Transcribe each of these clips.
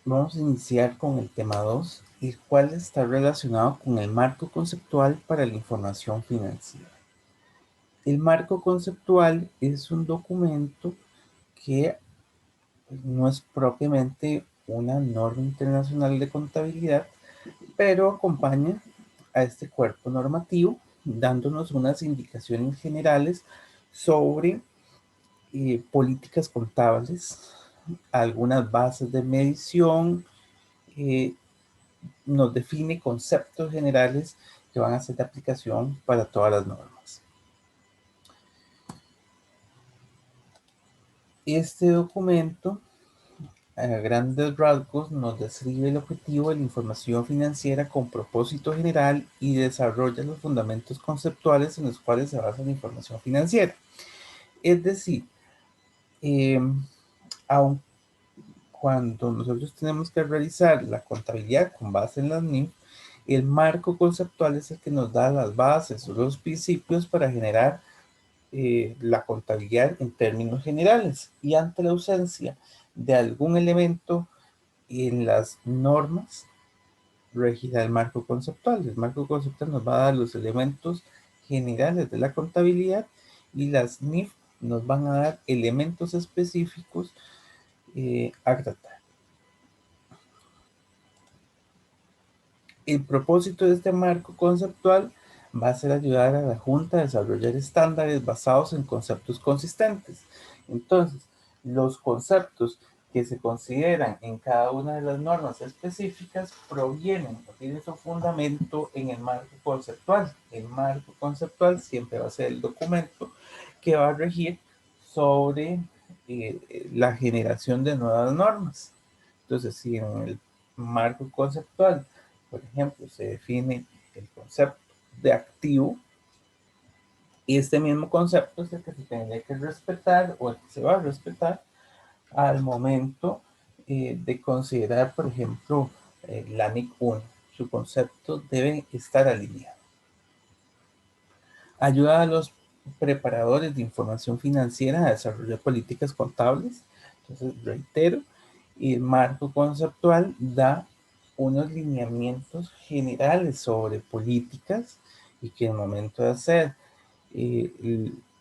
Vamos a iniciar con el tema 2, el cual está relacionado con el marco conceptual para la información financiera. El marco conceptual es un documento que no es propiamente una norma internacional de contabilidad, pero acompaña a este cuerpo normativo dándonos unas indicaciones generales sobre políticas contables, algunas bases de medición, eh, nos define conceptos generales que van a ser de aplicación para todas las normas. Este documento, a grandes rasgos, nos describe el objetivo de la información financiera con propósito general y desarrolla los fundamentos conceptuales en los cuales se basa la información financiera. Es decir, eh, aun cuando nosotros tenemos que realizar la contabilidad con base en las NIF, el marco conceptual es el que nos da las bases o los principios para generar la contabilidad en términos generales, y ante la ausencia de algún elemento en las normas regirá el marco conceptual. El marco conceptual nos va a dar los elementos generales de la contabilidad y las NIF nos van a dar elementos específicos a tratar. El propósito de este marco conceptual va a ser ayudar a la Junta a desarrollar estándares basados en conceptos consistentes. Entonces, los conceptos que se consideran en cada una de las normas específicas provienen o tienen su fundamento en el marco conceptual. El marco conceptual siempre va a ser el documento que va a regir sobre la generación de nuevas normas. Entonces, si en el marco conceptual, por ejemplo, se define el concepto de activo, y este mismo concepto es el que se tendría que respetar o el que se va a respetar al momento de considerar, por ejemplo, la NIC 1. Su concepto debe estar alineado. Ayuda a los preparadores de información financiera a desarrollar políticas contables. Entonces, reitero, el marco conceptual da unos lineamientos generales sobre políticas y que en el momento de hacer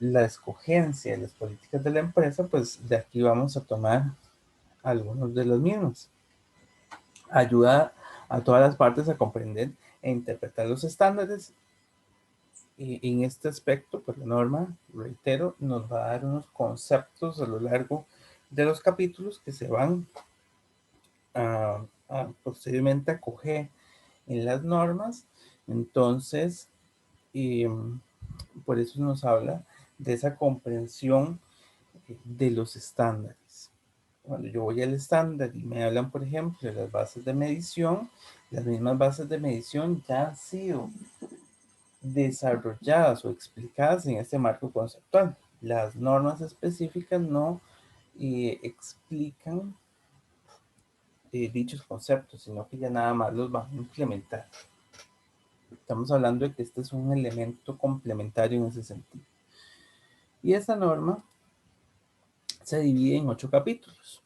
la escogencia de las políticas de la empresa, pues de aquí vamos a tomar algunos de los mismos. Ayuda a todas las partes a comprender e interpretar los estándares. En este aspecto, pues la norma, reitero, nos va a dar unos conceptos a lo largo de los capítulos que se van a posteriormente acoger en las normas. Entonces, por eso nos habla de esa comprensión de los estándares. Cuando yo voy al estándar y me hablan, por ejemplo, de las bases de medición, las mismas bases de medición ya han sido desarrolladas o explicadas en este marco conceptual. Las normas específicas no explican dichos conceptos, sino que ya nada más los van a implementar. Estamos hablando de que este es un elemento complementario en ese sentido. Y esta norma se divide en 8 capítulos.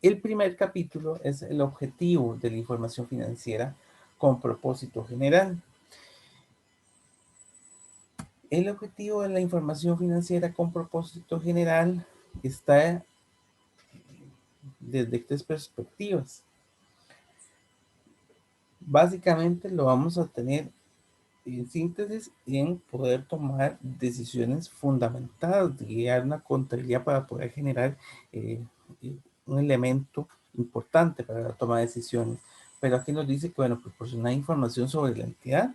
El primer capítulo es el objetivo de la información financiera con propósito general. El objetivo de la información financiera con propósito general está desde 3 perspectivas. Básicamente lo vamos a tener en síntesis en poder tomar decisiones fundamentadas, de guiar una contabilidad para poder generar eh, un elemento importante para la toma de decisiones. Pero aquí nos dice que, bueno, proporcionar información sobre la entidad,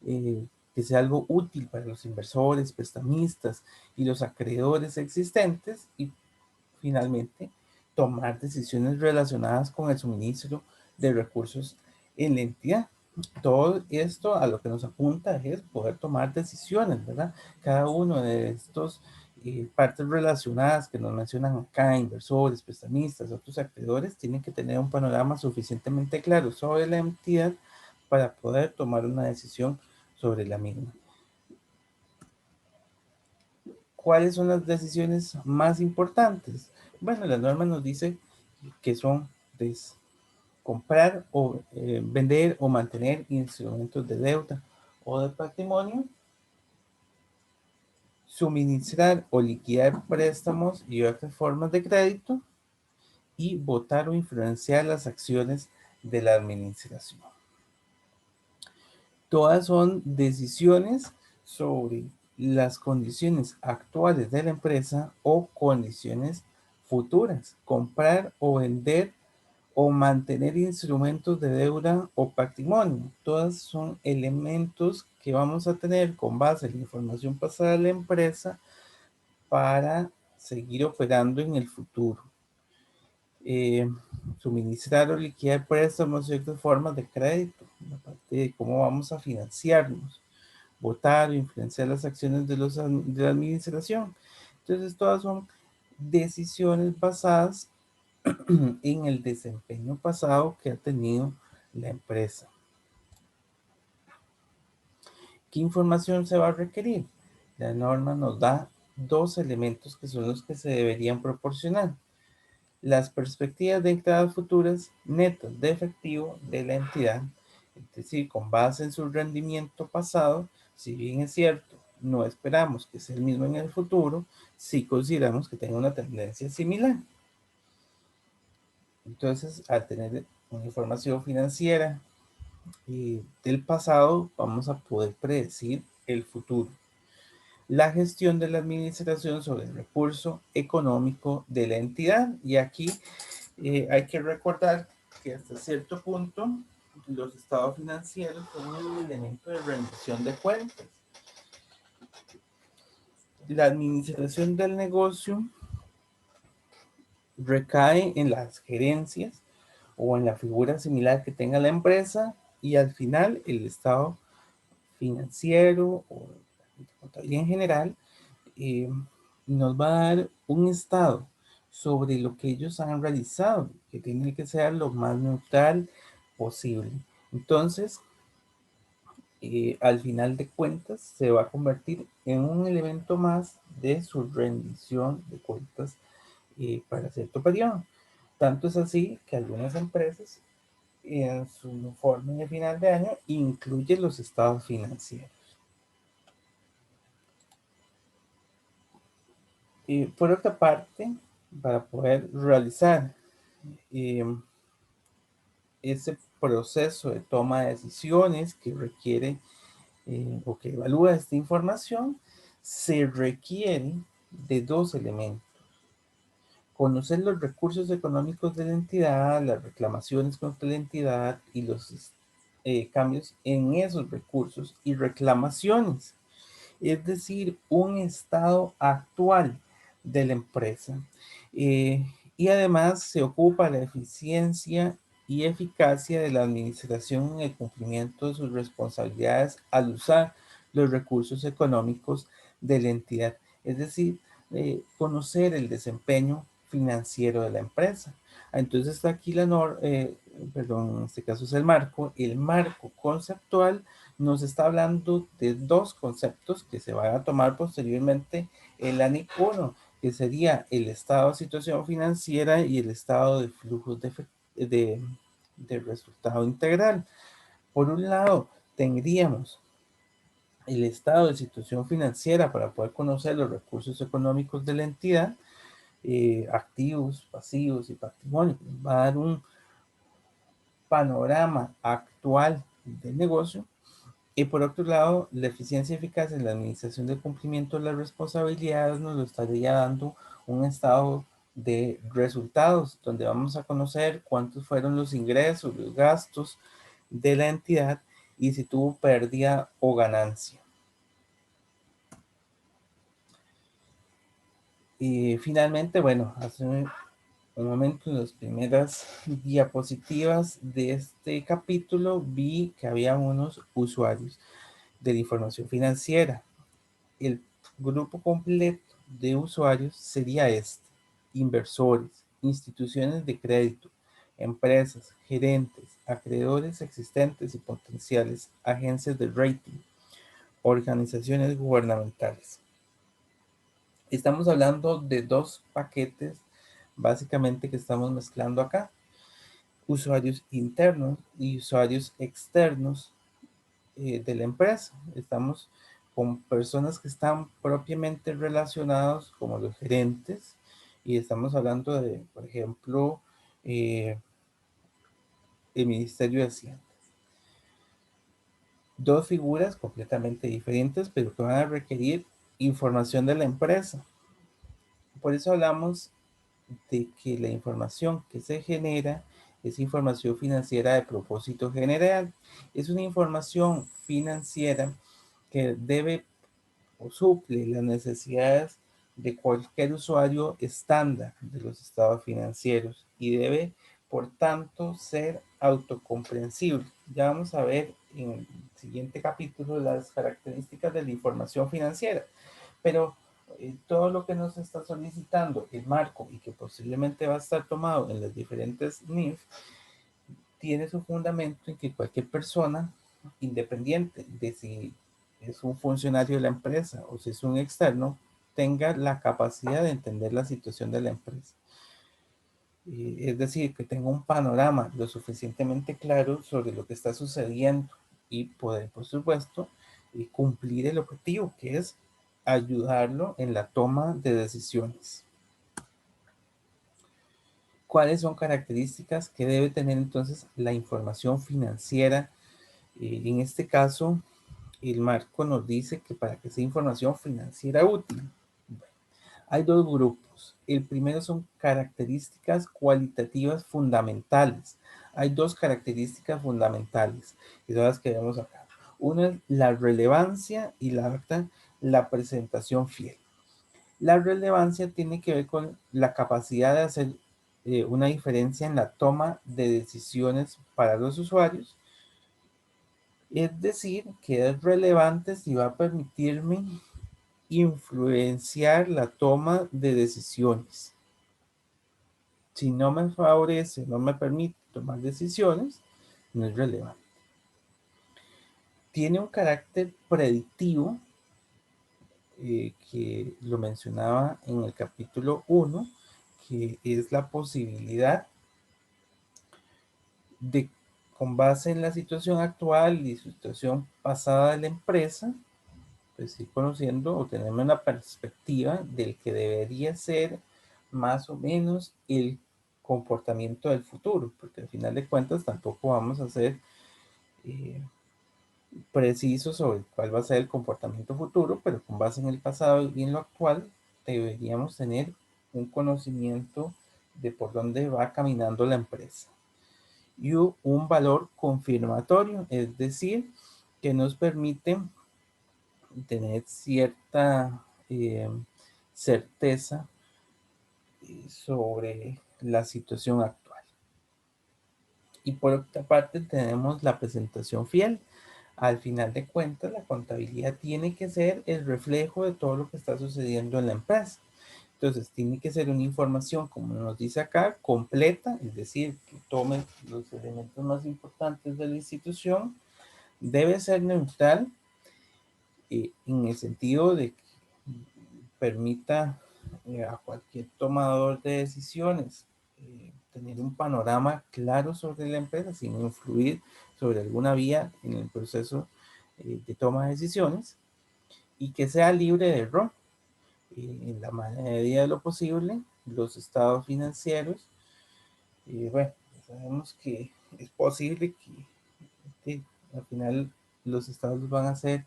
que sea algo útil para los inversores, prestamistas y los acreedores existentes, y finalmente tomar decisiones relacionadas con el suministro de recursos en la entidad. Todo esto a lo que nos apunta es poder tomar decisiones, ¿verdad? Cada uno de estos partes relacionadas que nos mencionan acá, inversores, prestamistas, otros acreedores, tienen que tener un panorama suficientemente claro sobre la entidad para poder tomar una decisión sobre la misma. ¿Cuáles son las decisiones más importantes? Bueno, la norma nos dice que son es comprar o vender o mantener instrumentos de deuda o de patrimonio, suministrar o liquidar préstamos y otras formas de crédito, y votar o influenciar las acciones de la administración. Todas son decisiones sobre las condiciones actuales de la empresa o condiciones futuras. Comprar o vender o mantener instrumentos de deuda o patrimonio. Todas son elementos que vamos a tener con base en la información pasada de la empresa para seguir operando en el futuro. eh, Suministrar o liquidar préstamos y otras formas de crédito, la parte de cómo vamos a financiarnos, votar o influenciar las acciones de la administración. Entonces, todas son decisiones basadas en el desempeño pasado que ha tenido la empresa. ¿Qué información se va a requerir? La norma nos da dos elementos que son los que se deberían proporcionar: las perspectivas de entradas futuras netas de efectivo de la entidad, es decir, con base en su rendimiento pasado. Si bien es cierto, no esperamos que sea el mismo en el futuro, sí consideramos que tenga una tendencia similar. Entonces, al tener una información financiera del pasado, vamos a poder predecir el futuro. La gestión de la administración sobre el recurso económico de la entidad. Y aquí hay que recordar que hasta cierto punto los estados financieros son un elemento de rendición de cuentas. La administración del negocio recae en las gerencias o en la figura similar que tenga la empresa, y al final el estado financiero o la contabilidad en general eh, nos va a dar un estado sobre lo que ellos han realizado, que tiene que ser lo más neutral posible. Entonces, al final de cuentas, se va a convertir en un elemento más de su rendición de cuentas para cierto periodo. Tanto es así que algunas empresas en su informe de final de año incluyen los estados financieros. Por otra parte, para poder realizar eh, ese proceso de toma de decisiones que requiere o que evalúa esta información, se requiere de dos elementos: conocer los recursos económicos de la entidad, las reclamaciones contra la entidad y los cambios en esos recursos y reclamaciones, es decir, un estado actual de la empresa. Y además se ocupa la eficiencia y eficacia de la administración en el cumplimiento de sus responsabilidades al usar los recursos económicos de la entidad, es decir, conocer el desempeño financiero de la empresa. Entonces está aquí perdón, en este caso es el marco conceptual. Nos está hablando de dos conceptos que se van a tomar posteriormente el ANIC 1, que sería el estado de situación financiera y el estado de flujos de resultado integral. Por un lado, tendríamos el estado de situación financiera para poder conocer los recursos económicos de la entidad, activos, pasivos y patrimonio. Va a dar un panorama actual del negocio. Y por otro lado, la eficiencia y eficacia en la administración del cumplimiento de las responsabilidades nos lo estaría dando un estado de resultados, donde vamos a conocer cuántos fueron los ingresos, los gastos de la entidad y si tuvo pérdida o ganancia. Y finalmente, bueno, hace un momento en las primeras diapositivas de este capítulo vi que había unos usuarios de la información financiera. El grupo completo de usuarios sería este: inversores, instituciones de crédito, empresas, gerentes, acreedores existentes y potenciales, agencias de rating, organizaciones gubernamentales. Estamos hablando de dos paquetes básicamente que estamos mezclando acá. usuarios internos y usuarios externos de la empresa. Estamos con personas que están propiamente relacionados como los gerentes y estamos hablando de, por ejemplo, el Ministerio de Hacienda. Dos figuras completamente diferentes, pero que van a requerir información de la empresa. Por eso hablamos de que la información que se genera es información financiera de propósito general. Es una información financiera que debe o suple las necesidades de cualquier usuario estándar de los estados financieros y debe, por tanto, ser autocomprensible. Ya vamos a ver en el siguiente capítulo las características de la información financiera, pero todo lo que nos está solicitando el marco y que posiblemente va a estar tomado en las diferentes NIF tiene su fundamento en que cualquier persona, independiente de si es un funcionario de la empresa o si es un externo, tenga la capacidad de entender la situación de la empresa. Es decir, que tenga un panorama lo suficientemente claro sobre lo que está sucediendo y poder, por supuesto, cumplir el objetivo, que es ayudarlo en la toma de decisiones. ¿Cuáles son características que debe tener entonces la información financiera? En este caso, el marco nos dice que para que sea información financiera útil, hay dos grupos. El primero son características cualitativas fundamentales. Hay dos características fundamentales y son las que vemos acá. Una es la relevancia y la otra la presentación fiel. La relevancia tiene que ver con la capacidad de hacer una diferencia en la toma de decisiones para los usuarios. Es decir, que es relevante si va a permitirme influenciar la toma de decisiones. Si no me favorece, no me permite tomar decisiones, no es relevante. Tiene un carácter predictivo, que lo mencionaba en el capítulo 1, que es la posibilidad de, con base en la situación actual y situación pasada de la empresa, pues ir conociendo o tener una perspectiva del que debería ser más o menos el comportamiento del futuro, porque al final de cuentas tampoco vamos a ser eh, precisos sobre cuál va a ser el comportamiento futuro, pero con base en el pasado y en lo actual deberíamos tener un conocimiento de por dónde va caminando la empresa. Y un valor confirmatorio, es decir, que nos permite tener cierta certeza sobre la situación actual. Y por otra parte tenemos la presentación fiel. Al final de cuentas, la contabilidad tiene que ser el reflejo de todo lo que está sucediendo en la empresa. Entonces, tiene que ser una información, como nos dice acá, completa, es decir, que tome los elementos más importantes de la institución. Debe ser neutral en el sentido de que permita a cualquier tomador de decisiones tener un panorama claro sobre la empresa sin influir sobre alguna vía en el proceso de toma de decisiones y que sea libre de error. En la medida de lo posible, los estados financieros, bueno, sabemos que es posible que al final los estados van a ser,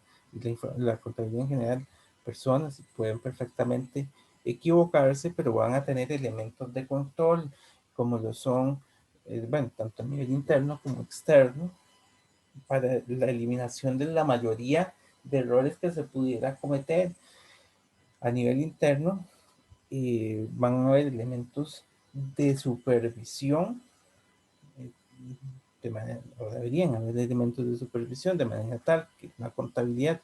la contabilidad en general, personas pueden perfectamente equivocarse, pero van a tener elementos de control, como lo son, bueno, tanto a nivel interno como externo, para la eliminación de la mayoría de errores que se pudiera cometer. A nivel interno, van a haber elementos de supervisión, eh, o deberían haber elementos de supervisión de manera tal que la contabilidad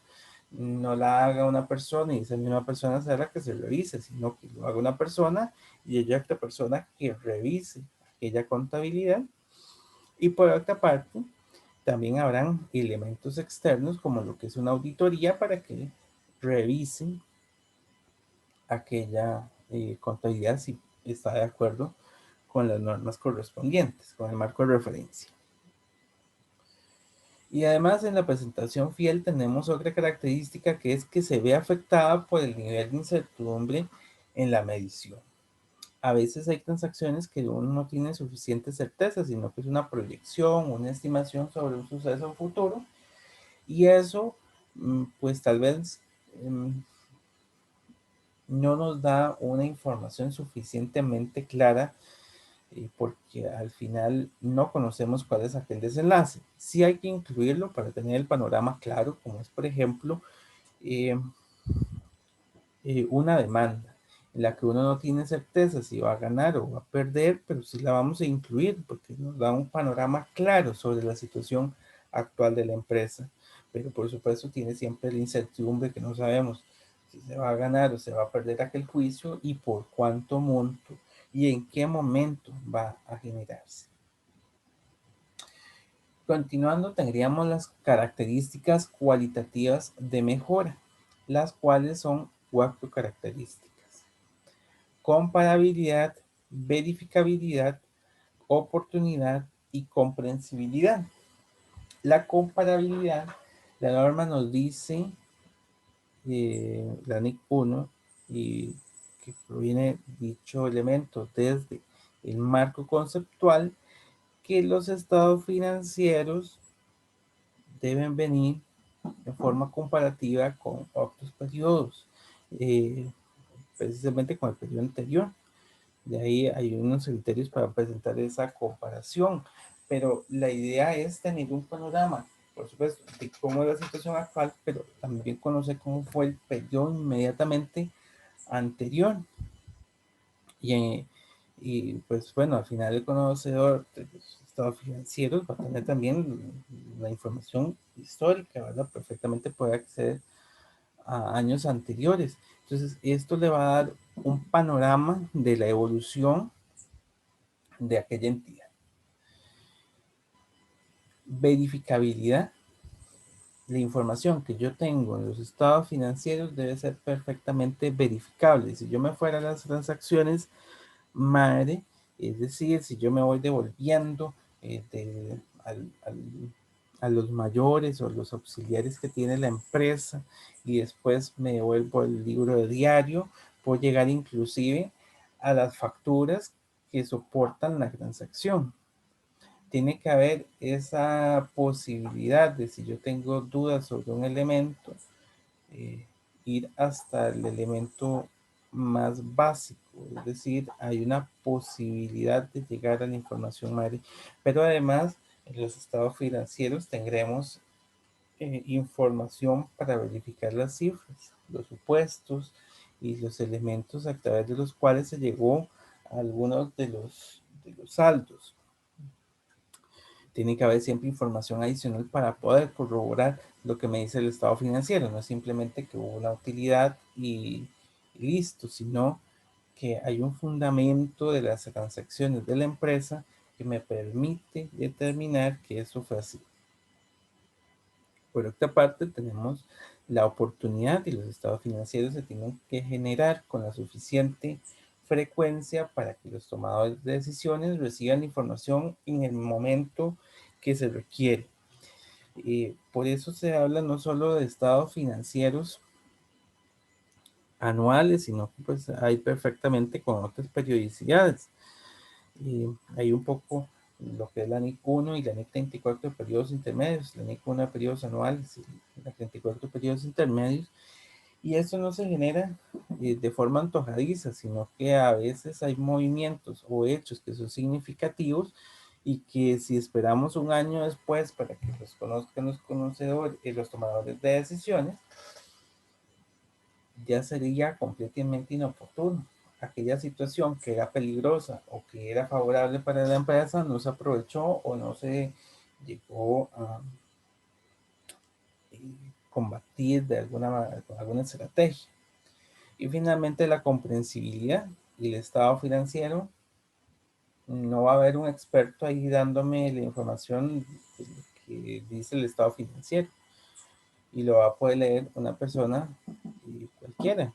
no la haga una persona y esa misma persona sea la que se revise, sino que lo haga una persona y ella otra persona que revise aquella contabilidad. Y por otra parte, también habrán elementos externos como lo que es una auditoría para que revisen aquella contabilidad si está de acuerdo con las normas correspondientes, con el marco de referencia. Y además en la presentación fiel tenemos otra característica que es que se ve afectada por el nivel de incertidumbre en la medición. A veces hay transacciones que uno no tiene suficiente certeza, sino que es una proyección, una estimación sobre un suceso futuro. Y eso, pues tal vez no nos da una información suficientemente clara porque al final no conocemos cuál es aquel desenlace. Sí hay que incluirlo para tener el panorama claro, como es por ejemplo eh, una demanda en la que uno no tiene certeza si va a ganar o va a perder, pero sí la vamos a incluir porque nos da un panorama claro sobre la situación actual de la empresa. Pero por supuesto tiene siempre la incertidumbre que no sabemos si se va a ganar o se va a perder aquel juicio y por cuánto monto y en qué momento va a generarse. Continuando, tendríamos las características cualitativas de mejora, las cuales son 4 características: comparabilidad, verificabilidad, oportunidad y comprensibilidad. La comparabilidad, la norma nos dice, la NIC 1, y que proviene dicho elemento desde el marco conceptual, que los estados financieros deben venir de forma comparativa con otros periodos, eh, precisamente con el periodo anterior. De ahí hay unos criterios para presentar esa comparación, pero la idea es tener un panorama, por supuesto, de cómo es la situación actual, pero también conocer cómo fue el periodo inmediatamente anterior. Y, y pues bueno, al final el conocedor de los estados financieros va a tener también la información histórica, ¿verdad? Perfectamente puede acceder a años anteriores. Entonces, esto le va a dar un panorama de la evolución de aquella entidad. Verificabilidad. La información que yo tengo en los estados financieros debe ser perfectamente verificable. Si yo me fuera a las transacciones madre, es decir, si yo me voy devolviendo a los mayores o los auxiliares que tiene la empresa y después me devuelvo el libro de diario, puedo llegar inclusive a las facturas que soportan la transacción. Tiene que haber esa posibilidad de, si yo tengo dudas sobre un elemento, eh, ir hasta el elemento más básico, es decir, hay una posibilidad de llegar a la información madre, pero además en los estados financieros tendremos información para verificar las cifras, los supuestos y los elementos a través de los cuales se llegó a algunos de los saldos. Tiene que haber siempre información adicional para poder corroborar lo que me dice el estado financiero. No es simplemente que hubo una utilidad y listo, sino que hay un fundamento de las transacciones de la empresa que me permite determinar que eso fue así. Por otra parte, tenemos la oportunidad y los estados financieros se tienen que generar con la suficiente frecuencia para que los tomadores de decisiones reciban información en el momento que se requiere. Por eso se habla no solo de estados financieros anuales, sino que pues hay perfectamente con otras periodicidades. Hay un poco lo que es la NIC 1 y la NIC 34 de periodos intermedios, la NIC 1 de periodos anuales y la 34 de periodos intermedios. Y eso no se genera de forma antojadiza, sino que a veces hay movimientos o hechos que son significativos y que si esperamos un año después para que los conozcan los conocedores y los tomadores de decisiones, ya sería completamente inoportuno. Aquella situación que era peligrosa o que era favorable para la empresa no se aprovechó o no se llegó a combatir de alguna estrategia. Y finalmente la comprensibilidad y el estado financiero. No va a haber un experto ahí dándome la información que dice el estado financiero y lo va a poder leer una persona cualquiera.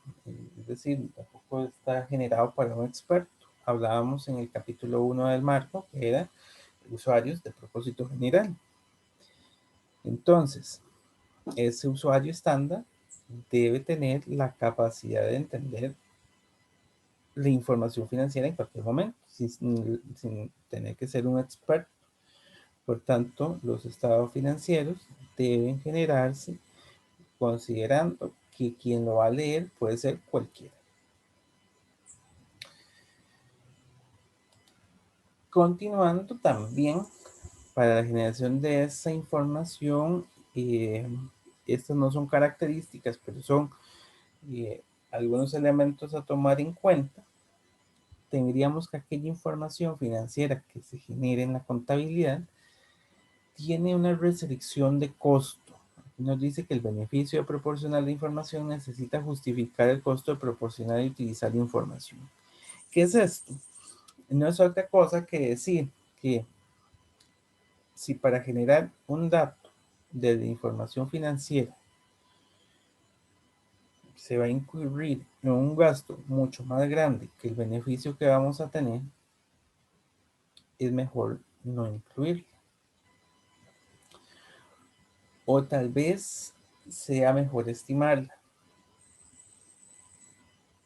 Es decir, tampoco está generado para un experto. hablábamos en el capítulo 1 del marco, que era usuarios de propósito general. Entonces, ese usuario estándar debe tener la capacidad de entender la información financiera en cualquier momento, sin tener que ser un experto. Por tanto, los estados financieros deben generarse considerando que quien lo va a leer puede ser cualquiera. Continuando también, para la generación de esa información, estas no son características, pero son algunos elementos a tomar en cuenta. Tendríamos que aquella información financiera que se genere en la contabilidad tiene una restricción de costo. Nos dice que el beneficio de proporcionar la información necesita justificar el costo de proporcionar y utilizar la información. ¿Qué es esto? No es otra cosa que decir que si para generar un dato de la información financiera se va a incurrir en un gasto mucho más grande que el beneficio que vamos a tener, es mejor no incluirlo. O tal vez sea mejor estimarla.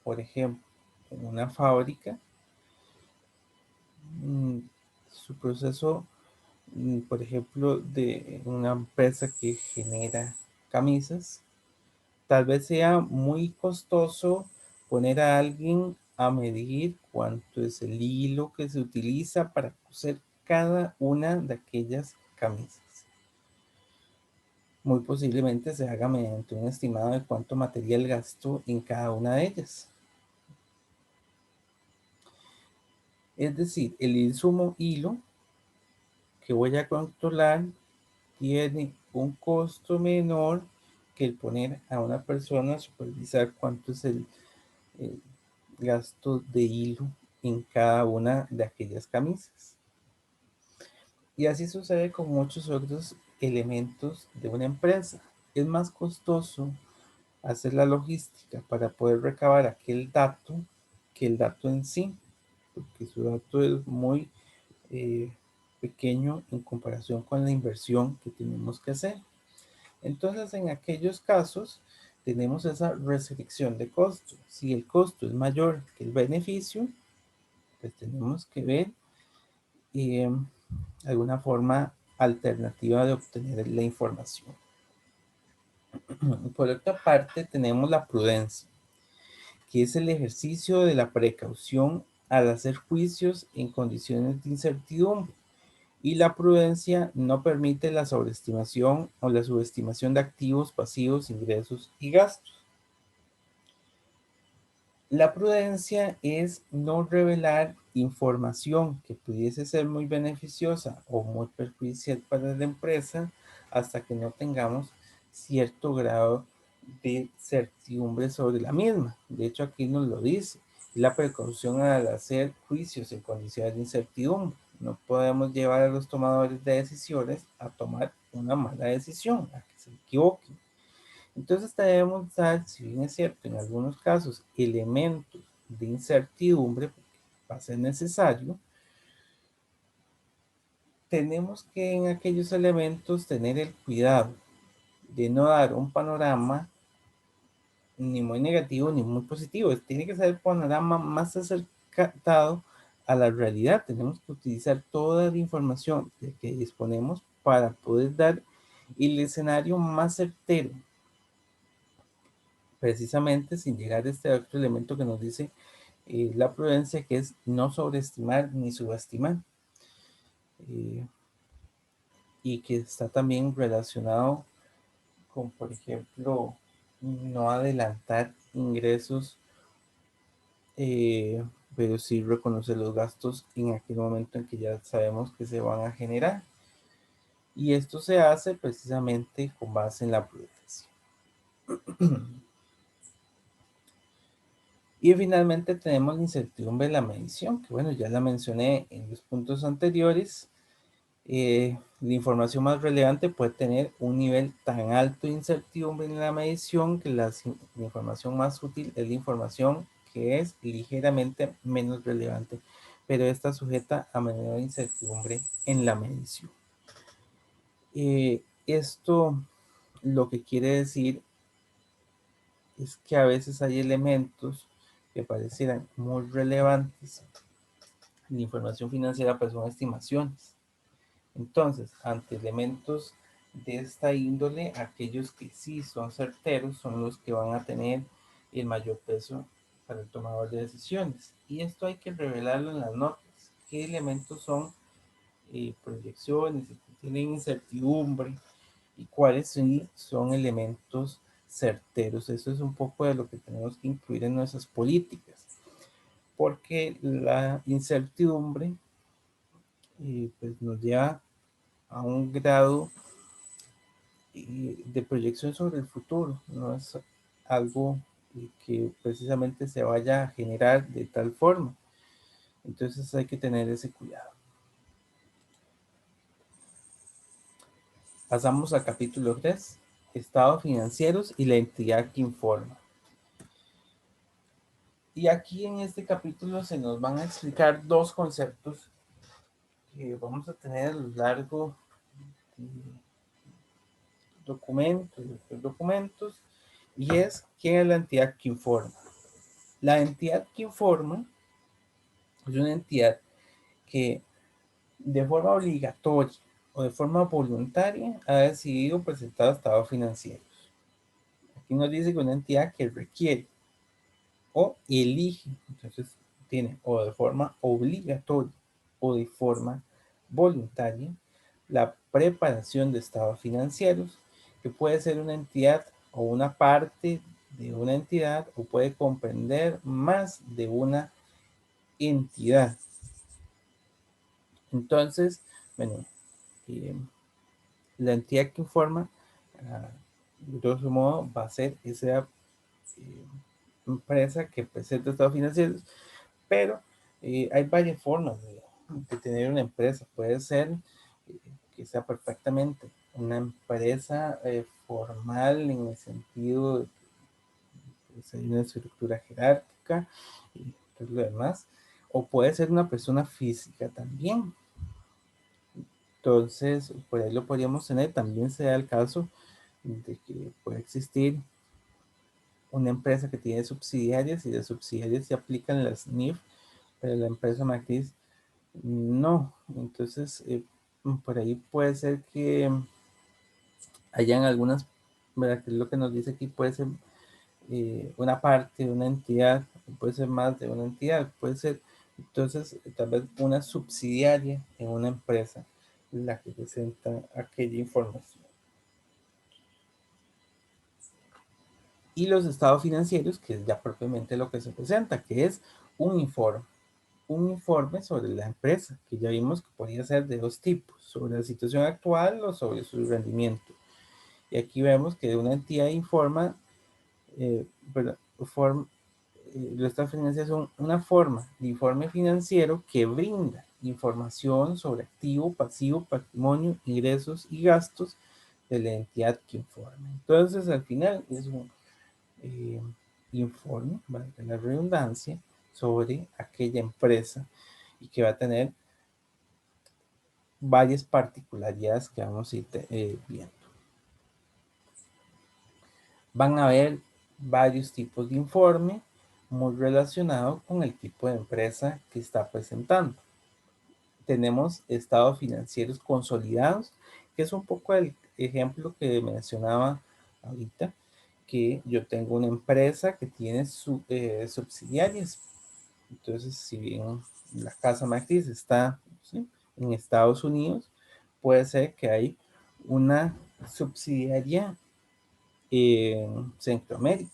Por ejemplo, en una fábrica, su proceso, por ejemplo, de una empresa que genera camisas, tal vez sea muy costoso poner a alguien a medir cuánto es el hilo que se utiliza para coser cada una de aquellas camisas. Muy posiblemente se haga mediante un estimado de cuánto material gastó en cada una de ellas. Es decir, el insumo hilo que voy a controlar tiene un costo menor que el poner a una persona a supervisar cuánto es el gasto de hilo en cada una de aquellas camisas. Y así sucede con muchos otros elementos de una empresa. Es más costoso hacer la logística para poder recabar aquel dato que el dato en sí, porque su dato es muy eh, pequeño en comparación con la inversión que tenemos que hacer. Entonces, en aquellos casos, tenemos esa restricción de costo. Si el costo es mayor que el beneficio, pues tenemos que ver eh, alguna forma alternativa de obtener la información. Por otra parte, tenemos la prudencia, que es el ejercicio de la precaución al hacer juicios en condiciones de incertidumbre. Y la prudencia no permite la sobreestimación o la subestimación de activos, pasivos, ingresos y gastos. La prudencia es no revelar información que pudiese ser muy beneficiosa o muy perjudicial para la empresa hasta que no tengamos cierto grado de certidumbre sobre la misma. De hecho, aquí nos lo dice. La precaución al hacer juicios en condiciones de incertidumbre. No podemos llevar a los tomadores de decisiones a tomar una mala decisión, a que se equivoquen. Entonces debemos dar, si bien es cierto, en algunos casos, elementos de incertidumbre, porque va a ser necesario, tenemos que en aquellos elementos tener el cuidado de no dar un panorama ni muy negativo ni muy positivo. Tiene que ser el panorama más acercado a la realidad. Tenemos que utilizar toda la información de que disponemos para poder dar el escenario más certero, precisamente sin llegar a este otro elemento que nos dice la prudencia, que es no sobreestimar ni subestimar, eh, y que está también relacionado con, por ejemplo, no adelantar ingresos, eh, pero sí reconocer los gastos en aquel momento en que ya sabemos que se van a generar. Y esto se hace precisamente con base en la prudencia. Y finalmente tenemos la incertidumbre de la medición, que bueno, ya la mencioné en los puntos anteriores. La información más relevante puede tener un nivel tan alto de incertidumbre en la medición que la información más útil es la información que es ligeramente menos relevante, pero está sujeta a menor incertidumbre en la medición. Esto lo que quiere decir es que a veces hay elementos que parecieran muy relevantes en la información financiera, pero son estimaciones. Entonces, ante elementos de esta índole, aquellos que sí son certeros son los que van a tener el mayor peso para el tomador de decisiones. Y esto hay que revelarlo en las notas. ¿Qué elementos son proyecciones que tienen incertidumbre y cuáles sí son elementos certeros? Eso es un poco de lo que tenemos que incluir en nuestras políticas, porque la incertidumbre pues nos lleva a un grado de proyección sobre el futuro, no es algo que precisamente se vaya a generar de tal forma. Entonces hay que tener ese cuidado. Pasamos al capítulo 3, estados financieros y la entidad que informa. Y aquí en este capítulo se nos van a explicar dos conceptos que vamos a tener a lo largo de documentos, y es quién es la entidad que informa. La entidad que informa es una entidad que de forma obligatoria o de forma voluntaria ha decidido presentar estados financieros. Aquí nos dice que una entidad que requiere o elige, entonces tiene o de forma obligatoria o de forma voluntaria la preparación de estados financieros, que puede ser una entidad o una parte de una entidad o puede comprender más de una entidad. Entonces, bueno, eh, la entidad que informa, de grosso modo, va a ser esa empresa que presenta estados financieros, pero hay varias formas de tener una empresa. Puede ser que sea perfectamente una empresa formal en el sentido de que hay una estructura jerárquica y todo lo demás, o puede ser una persona física también. Entonces, por ahí lo podríamos tener. También se da el caso de que puede existir una empresa que tiene subsidiarias y de subsidiarias se aplican las NIF, pero la empresa matriz no. Entonces, por ahí puede ser que hayan algunas, ¿verdad? Que es lo que nos dice aquí, puede ser una parte de una entidad, puede ser más de una entidad, puede ser entonces tal vez una subsidiaria en una empresa la que presenta aquella información. Y los estados financieros, que es ya propiamente lo que se presenta, que es un informe. Un informe sobre la empresa, que ya vimos que podría ser de dos tipos, sobre la situación actual o sobre su rendimiento. Y aquí vemos que una entidad informa, perdón, los estados financieros son una forma de informe financiero que brinda información sobre activo, pasivo, patrimonio, ingresos y gastos de la entidad que informa. Entonces, al final es un eh, informe, valga la redundancia, sobre aquella empresa y que va a tener varias particularidades que vamos a ir viendo. Van a haber varios tipos de informe muy relacionados con el tipo de empresa que está presentando. Tenemos estados financieros consolidados, que es un poco el ejemplo que mencionaba ahorita, que yo tengo una empresa que tiene subsidiarias. Entonces, si bien la casa matriz está, ¿sí?, en Estados Unidos, puede ser que hay una subsidiaria en Centroamérica.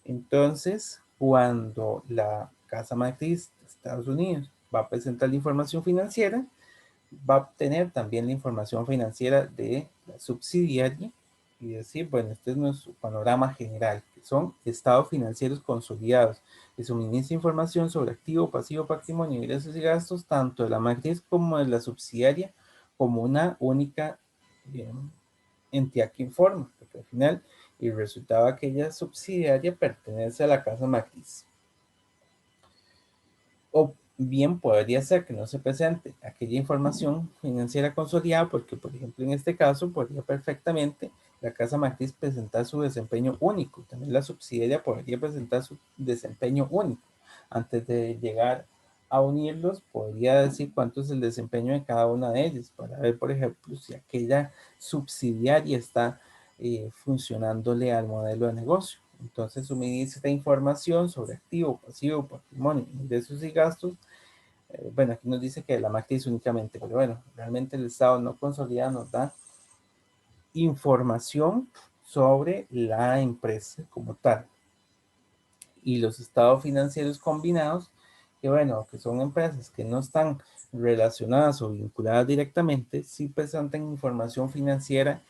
Entonces, cuando la casa matriz de Estados Unidos va a presentar la información financiera, va a obtener también la información financiera de la subsidiaria y decir, bueno, este es nuestro panorama general, que son estados financieros consolidados, que suministra información sobre activo, pasivo, patrimonio, ingresos y gastos, tanto de la matriz como de la subsidiaria, como una única eh, entidad que informa, porque al final el resultado de aquella subsidiaria pertenece a la casa matriz. O bien podría ser que no se presente aquella información financiera consolidada porque, por ejemplo, en este caso podría perfectamente la casa matriz presentar su desempeño único. También la subsidiaria podría presentar su desempeño único. Antes de llegar a unirlos, podría decir cuánto es el desempeño de cada una de ellas para ver, por ejemplo, si aquella subsidiaria está funcionándole al modelo de negocio. Entonces, suministra información sobre activo, pasivo, patrimonio, ingresos y gastos. Bueno, aquí nos dice que la matriz únicamente, pero bueno, realmente el estado no consolidado nos da información sobre la empresa como tal. Y los estados financieros combinados, que bueno, que son empresas que no están relacionadas o vinculadas directamente, sí presentan información financiera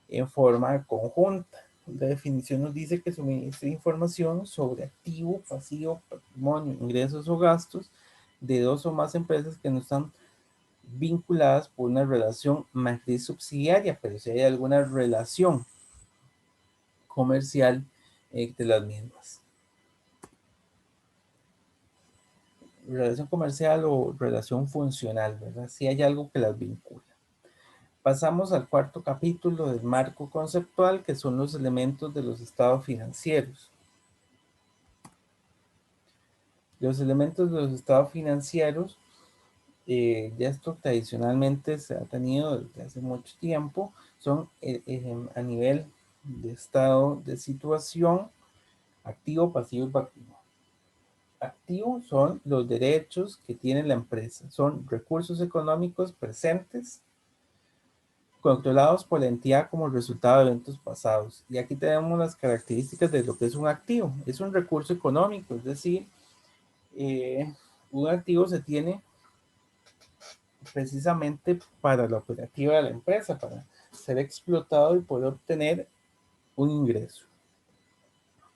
en forma conjunta. La definición nos dice que suministra información sobre activo, pasivo, patrimonio, ingresos o gastos de dos o más empresas que no están vinculadas por una relación matriz subsidiaria, pero si hay alguna relación comercial entre las mismas. Relación comercial o relación funcional, ¿verdad? Si hay algo que las vincula. Pasamos al cuarto capítulo del marco conceptual, que son los elementos de los estados financieros. Los elementos de los estados financieros, ya esto tradicionalmente se ha tenido desde hace mucho tiempo, son a nivel de estado de situación, activo, pasivo y patrimonio. Activo son los derechos que tiene la empresa, son recursos económicos presentes controlados por la entidad como resultado de eventos pasados. Y aquí tenemos las características de lo que es un activo. Es un recurso económico, es decir, un activo se tiene precisamente para la operativa de la empresa, para ser explotado y poder obtener un ingreso.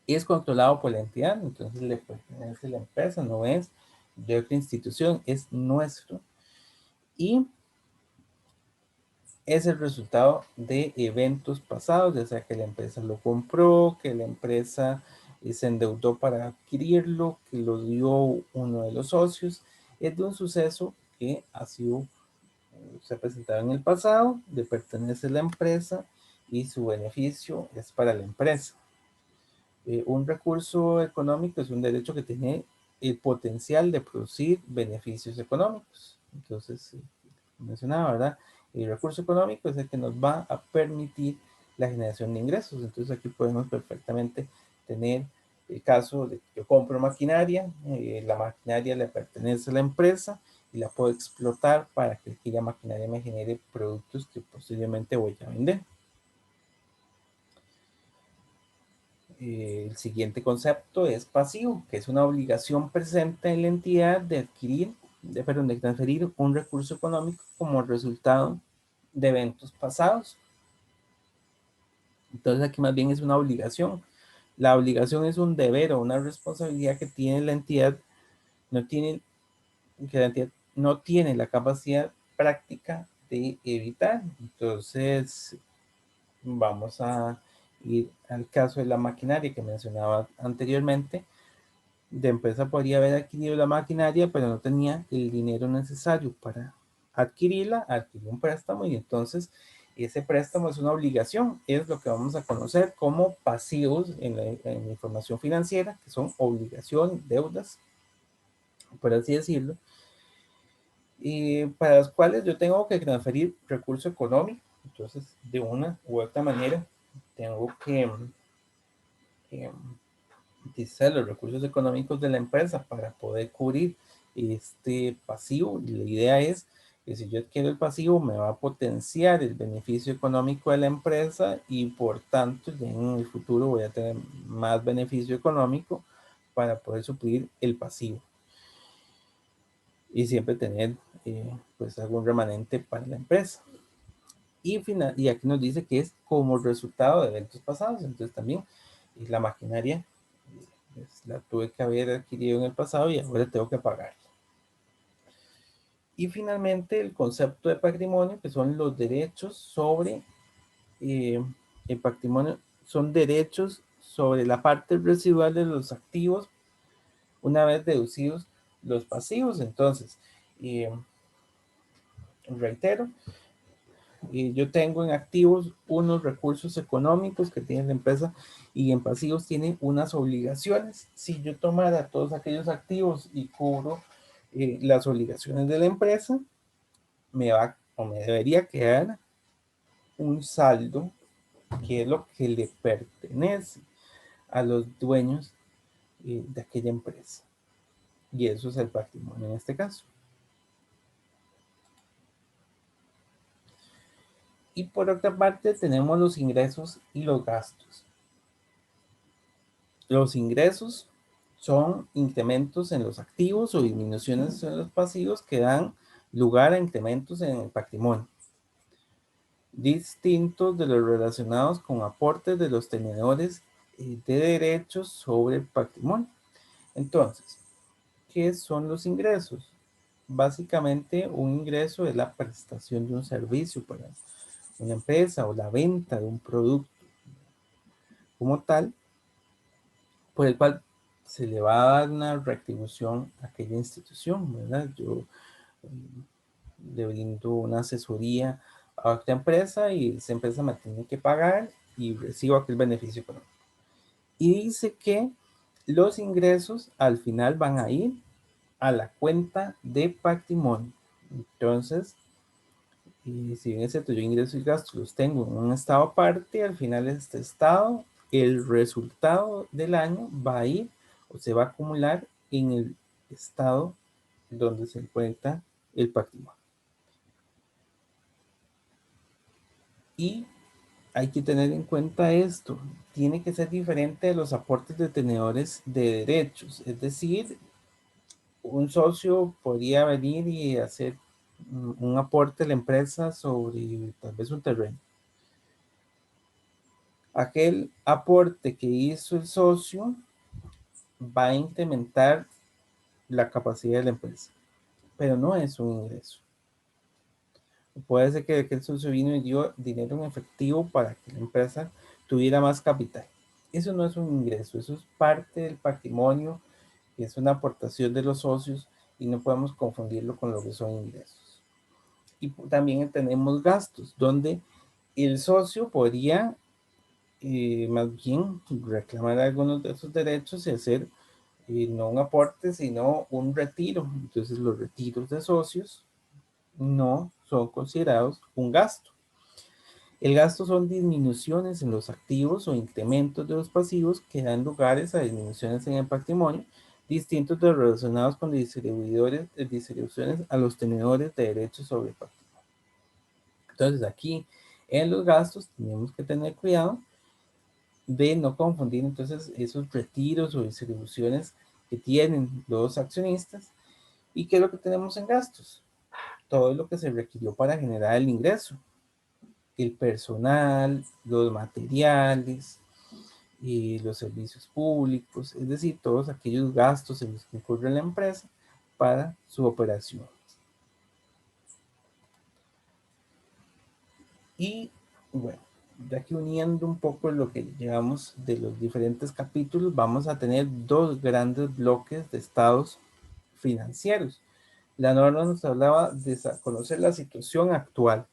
Y es controlado por la entidad, entonces le pertenece a la empresa, no es de otra institución, es nuestro. Y es el resultado de eventos pasados, ya sea que la empresa lo compró, que la empresa se endeudó para adquirirlo, que lo dio uno de los socios. Es de un suceso que ha sido, se ha presentado en el pasado, le pertenece a la empresa y su beneficio es para la empresa. Un recurso económico es un derecho que tiene el potencial de producir beneficios económicos. Entonces, mencionaba, ¿verdad? El recurso económico es el que nos va a permitir la generación de ingresos. Entonces aquí podemos perfectamente tener el caso de que yo compro maquinaria, la maquinaria le pertenece a la empresa y la puedo explotar para que aquella maquinaria me genere productos que posiblemente voy a vender. El siguiente concepto es pasivo, que es una obligación presente en la entidad de adquirir, de transferir un recurso económico como resultado de eventos pasados. Entonces aquí más bien es una obligación. La obligación es un deber o una responsabilidad que tiene la entidad, no tiene, que la entidad no tiene la capacidad práctica de evitar. Entonces vamos a ir al caso de la maquinaria que mencionaba anteriormente. De empresa podría haber adquirido la maquinaria, pero no tenía el dinero necesario para adquirirla, adquirió un préstamo y entonces ese préstamo es una obligación, es lo que vamos a conocer como pasivos en la información financiera, que son obligaciones, deudas, por así decirlo, y para las cuales yo tengo que transferir recurso económico, entonces de una u otra manera tengo que eh, utilizar los recursos económicos de la empresa para poder cubrir este pasivo. Y la idea es que si yo adquiero el pasivo, me va a potenciar el beneficio económico de la empresa y por tanto ya en el futuro voy a tener más beneficio económico para poder suplir el pasivo y siempre tener pues algún remanente para la empresa. Y aquí nos dice que es como resultado de eventos pasados, entonces también la maquinaria la tuve que haber adquirido en el pasado y ahora tengo que pagar. Y finalmente el concepto de patrimonio, que son los derechos sobre el patrimonio, son derechos sobre la parte residual de los activos una vez deducidos los pasivos. Entonces, reitero, yo tengo en activos unos recursos económicos que tiene la empresa y en pasivos tiene unas obligaciones. Si yo tomara todos aquellos activos y cubro las obligaciones de la empresa, me va o me debería quedar un saldo que es lo que le pertenece a los dueños de aquella empresa. Y eso es el patrimonio en este caso. Y por otra parte tenemos los ingresos y los gastos. Los ingresos son incrementos en los activos o disminuciones en los pasivos que dan lugar a incrementos en el patrimonio, distintos de los relacionados con aportes de los tenedores de derechos sobre el patrimonio. Entonces, ¿qué son los ingresos? Básicamente, un ingreso es la prestación de un servicio para una empresa o la venta de un producto como tal, por el cual se le va a dar una retribución a aquella institución, ¿verdad? Yo le brindo una asesoría a otra empresa y esa empresa me tiene que pagar y recibo aquel beneficio económico. Y dice que los ingresos al final van a ir a la cuenta de patrimonio. Entonces, y si bien es cierto, yo ingresos y gastos los tengo en un estado aparte, al final de este estado, el resultado del año va a ir o se va a acumular en el estado donde se encuentra el patrimonio. Y hay que tener en cuenta esto, tiene que ser diferente de los aportes de tenedores de derechos, es decir, un socio podría venir y hacer un aporte a la empresa sobre tal vez un terreno. Aquel aporte que hizo el socio va a incrementar la capacidad de la empresa, pero no es un ingreso. Puede ser que aquel socio vino y dio dinero en efectivo para que la empresa tuviera más capital. Eso no es un ingreso, eso es parte del patrimonio, es una aportación de los socios y no podemos confundirlo con lo que son ingresos. Y también tenemos gastos, donde el socio podría más bien reclamar algunos de esos derechos y hacer no un aporte, sino un retiro. Entonces los retiros de socios no son considerados un gasto. El gasto son disminuciones en los activos o incrementos de los pasivos que dan lugares a disminuciones en el patrimonio, distintos de los relacionados con distribuidores, distribuciones a los tenedores de derechos sobre el patrimonio. Entonces aquí en los gastos tenemos que tener cuidado de no confundir entonces esos retiros o distribuciones que tienen los accionistas. ¿Y qué es lo que tenemos en gastos? Todo lo que se requirió para generar el ingreso, el personal, los materiales, los servicios públicos, es decir, todos aquellos gastos en los que incurre la empresa para su operación. Y bueno, ya que uniendo un poco lo que llevamos de los diferentes capítulos, vamos a tener dos grandes bloques de estados financieros. La norma nos hablaba de conocer la situación actual.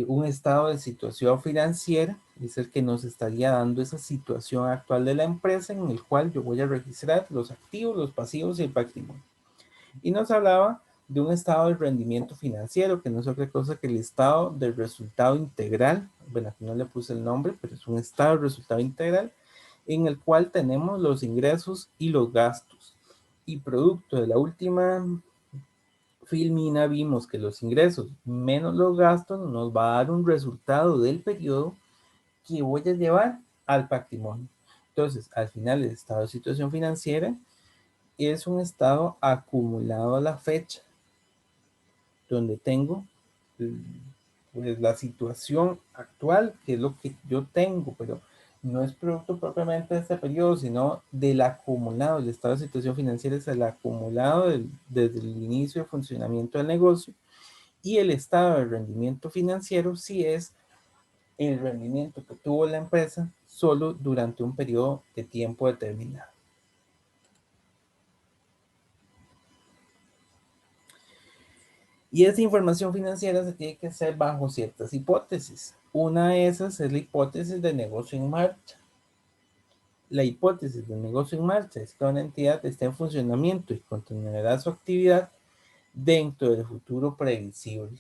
Un estado de situación financiera es el que nos estaría dando esa situación actual de la empresa en el cual yo voy a registrar los activos, los pasivos y el patrimonio. Y nos hablaba de un estado de rendimiento financiero, que no es otra cosa que el estado del resultado integral. Bueno, aquí no le puse el nombre, pero es un estado de resultado integral en el cual tenemos los ingresos y los gastos. Y producto de la última filmina vimos que los ingresos menos los gastos nos va a dar un resultado del periodo que voy a llevar al patrimonio. Entonces, al final, el estado de situación financiera es un estado acumulado a la fecha, donde tengo pues, la situación actual, que es lo que yo tengo, pero no es producto propiamente de este periodo, sino del acumulado. El estado de situación financiera es el acumulado desde el inicio de funcionamiento del negocio, y el estado de rendimiento financiero sí es el rendimiento que tuvo la empresa solo durante un periodo de tiempo determinado. Y esa información financiera se tiene que hacer bajo ciertas hipótesis. Una de esas es la hipótesis de negocio en marcha. La hipótesis de negocio en marcha es que una entidad esté en funcionamiento y continuará su actividad dentro del futuro previsible.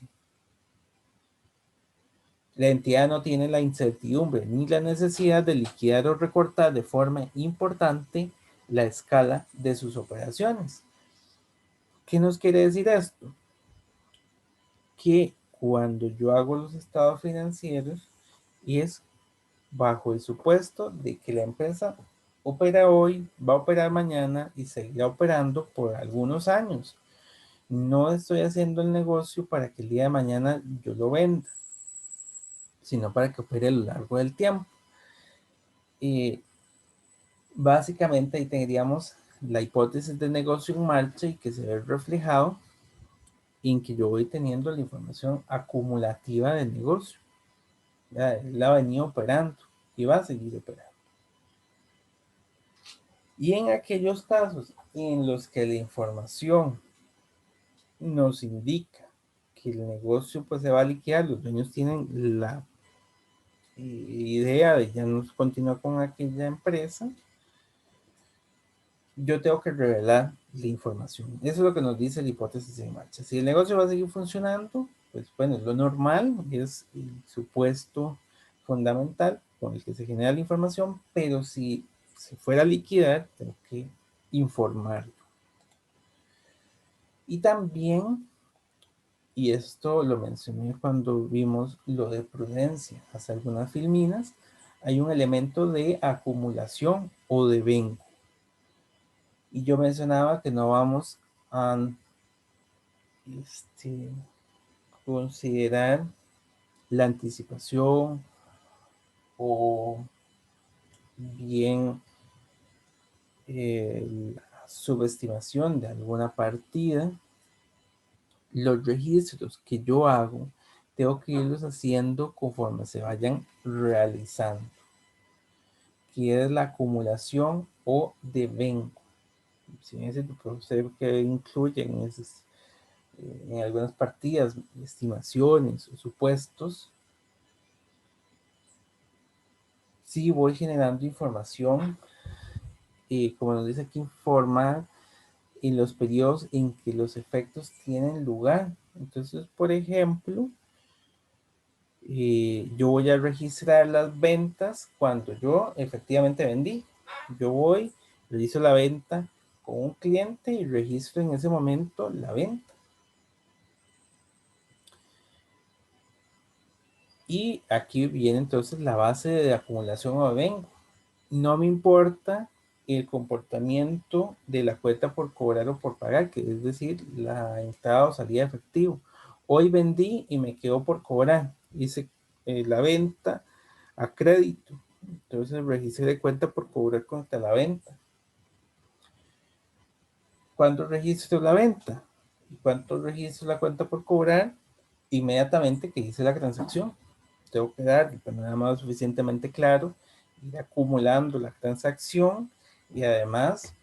La entidad no tiene la incertidumbre ni la necesidad de liquidar o recortar de forma importante la escala de sus operaciones. ¿Qué nos quiere decir esto? Que cuando yo hago los estados financieros y es bajo el supuesto de que la empresa opera hoy, va a operar mañana y seguirá operando por algunos años. No estoy haciendo el negocio para que el día de mañana yo lo venda, sino para que opere a lo largo del tiempo. Y básicamente ahí tendríamos la hipótesis de negocio en marcha y que se ve reflejado en que yo voy teniendo la información acumulativa del negocio. Ya, él ha venido operando y va a seguir operando. Y en aquellos casos en los que la información nos indica que el negocio pues se va a liquidar, los dueños tienen la idea de ya no continuar con aquella empresa, yo tengo que revelar la información. Eso es lo que nos dice la hipótesis en marcha. Si el negocio va a seguir funcionando, pues bueno, lo normal es el supuesto fundamental con el que se genera la información, pero si se fuera a liquidar, tengo que informarlo. Y también, y esto lo mencioné cuando vimos lo de prudencia, hace algunas filminas, hay un elemento de acumulación o de vengo. Y yo mencionaba que no vamos a considerar la anticipación o bien la subestimación de alguna partida. Los registros que yo hago, tengo que irlos haciendo conforme se vayan realizando, que es la acumulación o devengo. Si ese proceso que incluye en algunas partidas, estimaciones o supuestos, sí voy generando información, como nos dice aquí, informar en los periodos en que los efectos tienen lugar. Entonces, por ejemplo, yo voy a registrar las ventas cuando yo efectivamente vendí. Yo voy, realizo la venta con un cliente y registro en ese momento la venta. Y aquí viene entonces la base de acumulación o vengo. No me importa el comportamiento de la cuenta por cobrar o por pagar, que es decir, la entrada o salida de efectivo. Hoy vendí y me quedó por cobrar. Hice la venta a crédito. Entonces registré de cuenta por cobrar contra la venta. ¿Cuándo registro la venta? ¿Y cuánto registro la cuenta por cobrar? Inmediatamente que hice la transacción. Tengo que dar el panorama suficientemente claro, ir acumulando la transacción y además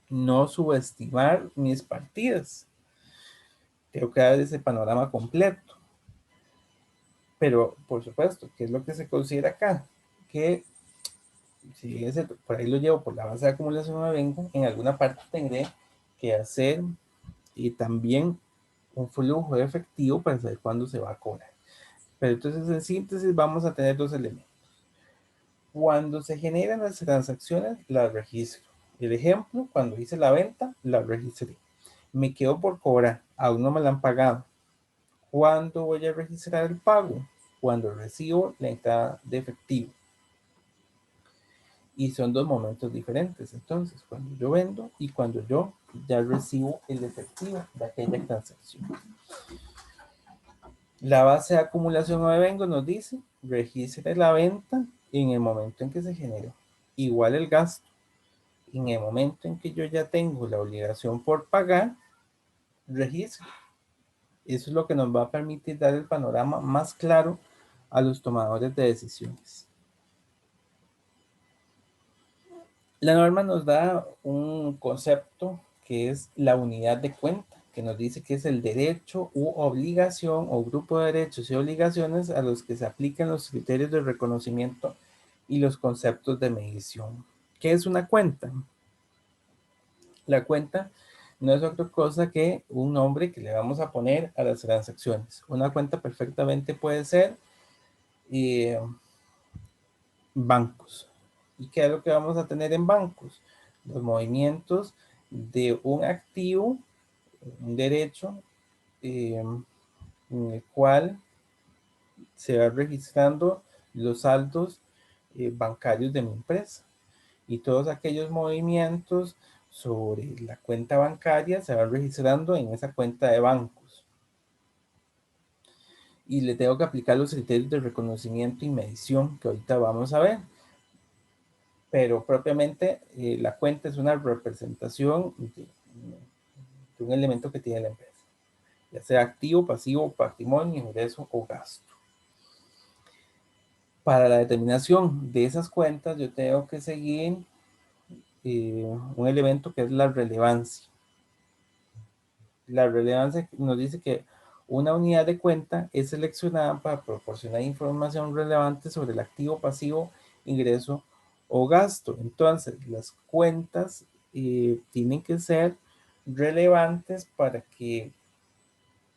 no subestimar mis partidas. Tengo que dar ese panorama completo. Pero, por supuesto, ¿qué es lo que se considera acá? Que si ese, por ahí lo llevo por la base de acumulación de vengo, en alguna parte tendré que hacer y también un flujo de efectivo para saber cuándo se va a cobrar. Pero entonces, en síntesis, vamos a tener dos elementos. Cuando se generan las transacciones, las registro. El ejemplo, cuando hice la venta, la registré. Me quedó por cobrar, aún no me la han pagado. ¿Cuándo voy a registrar el pago? Cuando recibo la entrada de efectivo. Y son dos momentos diferentes. Entonces, cuando yo vendo y cuando yo ya recibo el efectivo de aquella transacción. La base de acumulación o de vengo nos dice, registre la venta en el momento en que se generó. Igual el gasto. En el momento en que yo ya tengo la obligación por pagar, registro. Eso es lo que nos va a permitir dar el panorama más claro a los tomadores de decisiones. La norma nos da un concepto que es la unidad de cuenta, que nos dice que es el derecho u obligación o grupo de derechos y obligaciones a los que se aplican los criterios de reconocimiento y los conceptos de medición. ¿Qué es una cuenta? La cuenta no es otra cosa que un nombre que le vamos a poner a las transacciones. Una cuenta perfectamente puede ser eh, bancos. ¿Y qué es lo que vamos a tener en bancos? Los movimientos de un activo, un derecho, en el cual se va registrando los saldos bancarios de mi empresa. Y todos aquellos movimientos sobre la cuenta bancaria se van registrando en esa cuenta de bancos. Y le tengo que aplicar los criterios de reconocimiento y medición que ahorita vamos a ver. Pero propiamente la cuenta es una representación de un elemento que tiene la empresa, ya sea activo, pasivo, patrimonio, ingreso o gasto. Para la determinación de esas cuentas yo tengo que seguir un elemento que es la relevancia. La relevancia nos dice que una unidad de cuenta es seleccionada para proporcionar información relevante sobre el activo, pasivo, ingreso o gasto. Entonces, las cuentas tienen que ser relevantes para que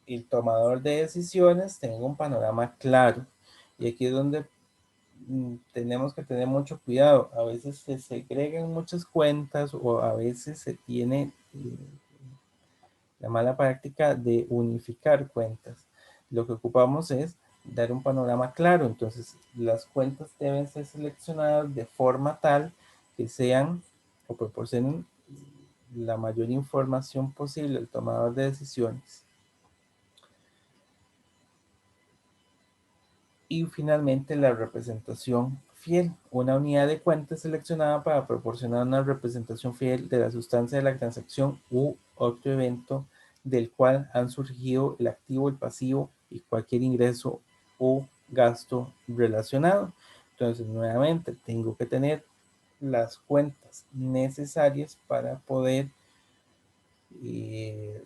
el tomador de decisiones tenga un panorama claro. Y aquí es donde tenemos que tener mucho cuidado. A veces se segregan muchas cuentas o a veces se tiene la mala práctica de unificar cuentas. Lo que ocupamos es dar un panorama claro. Entonces, las cuentas deben ser seleccionadas de forma tal que sean o proporcionen la mayor información posible al tomador de decisiones. Y finalmente la representación fiel. Una unidad de cuenta seleccionada para proporcionar una representación fiel de la sustancia de la transacción u otro evento del cual han surgido el activo, el pasivo y cualquier ingreso o gasto relacionado. Entonces, nuevamente, tengo que tener las cuentas necesarias para poder eh,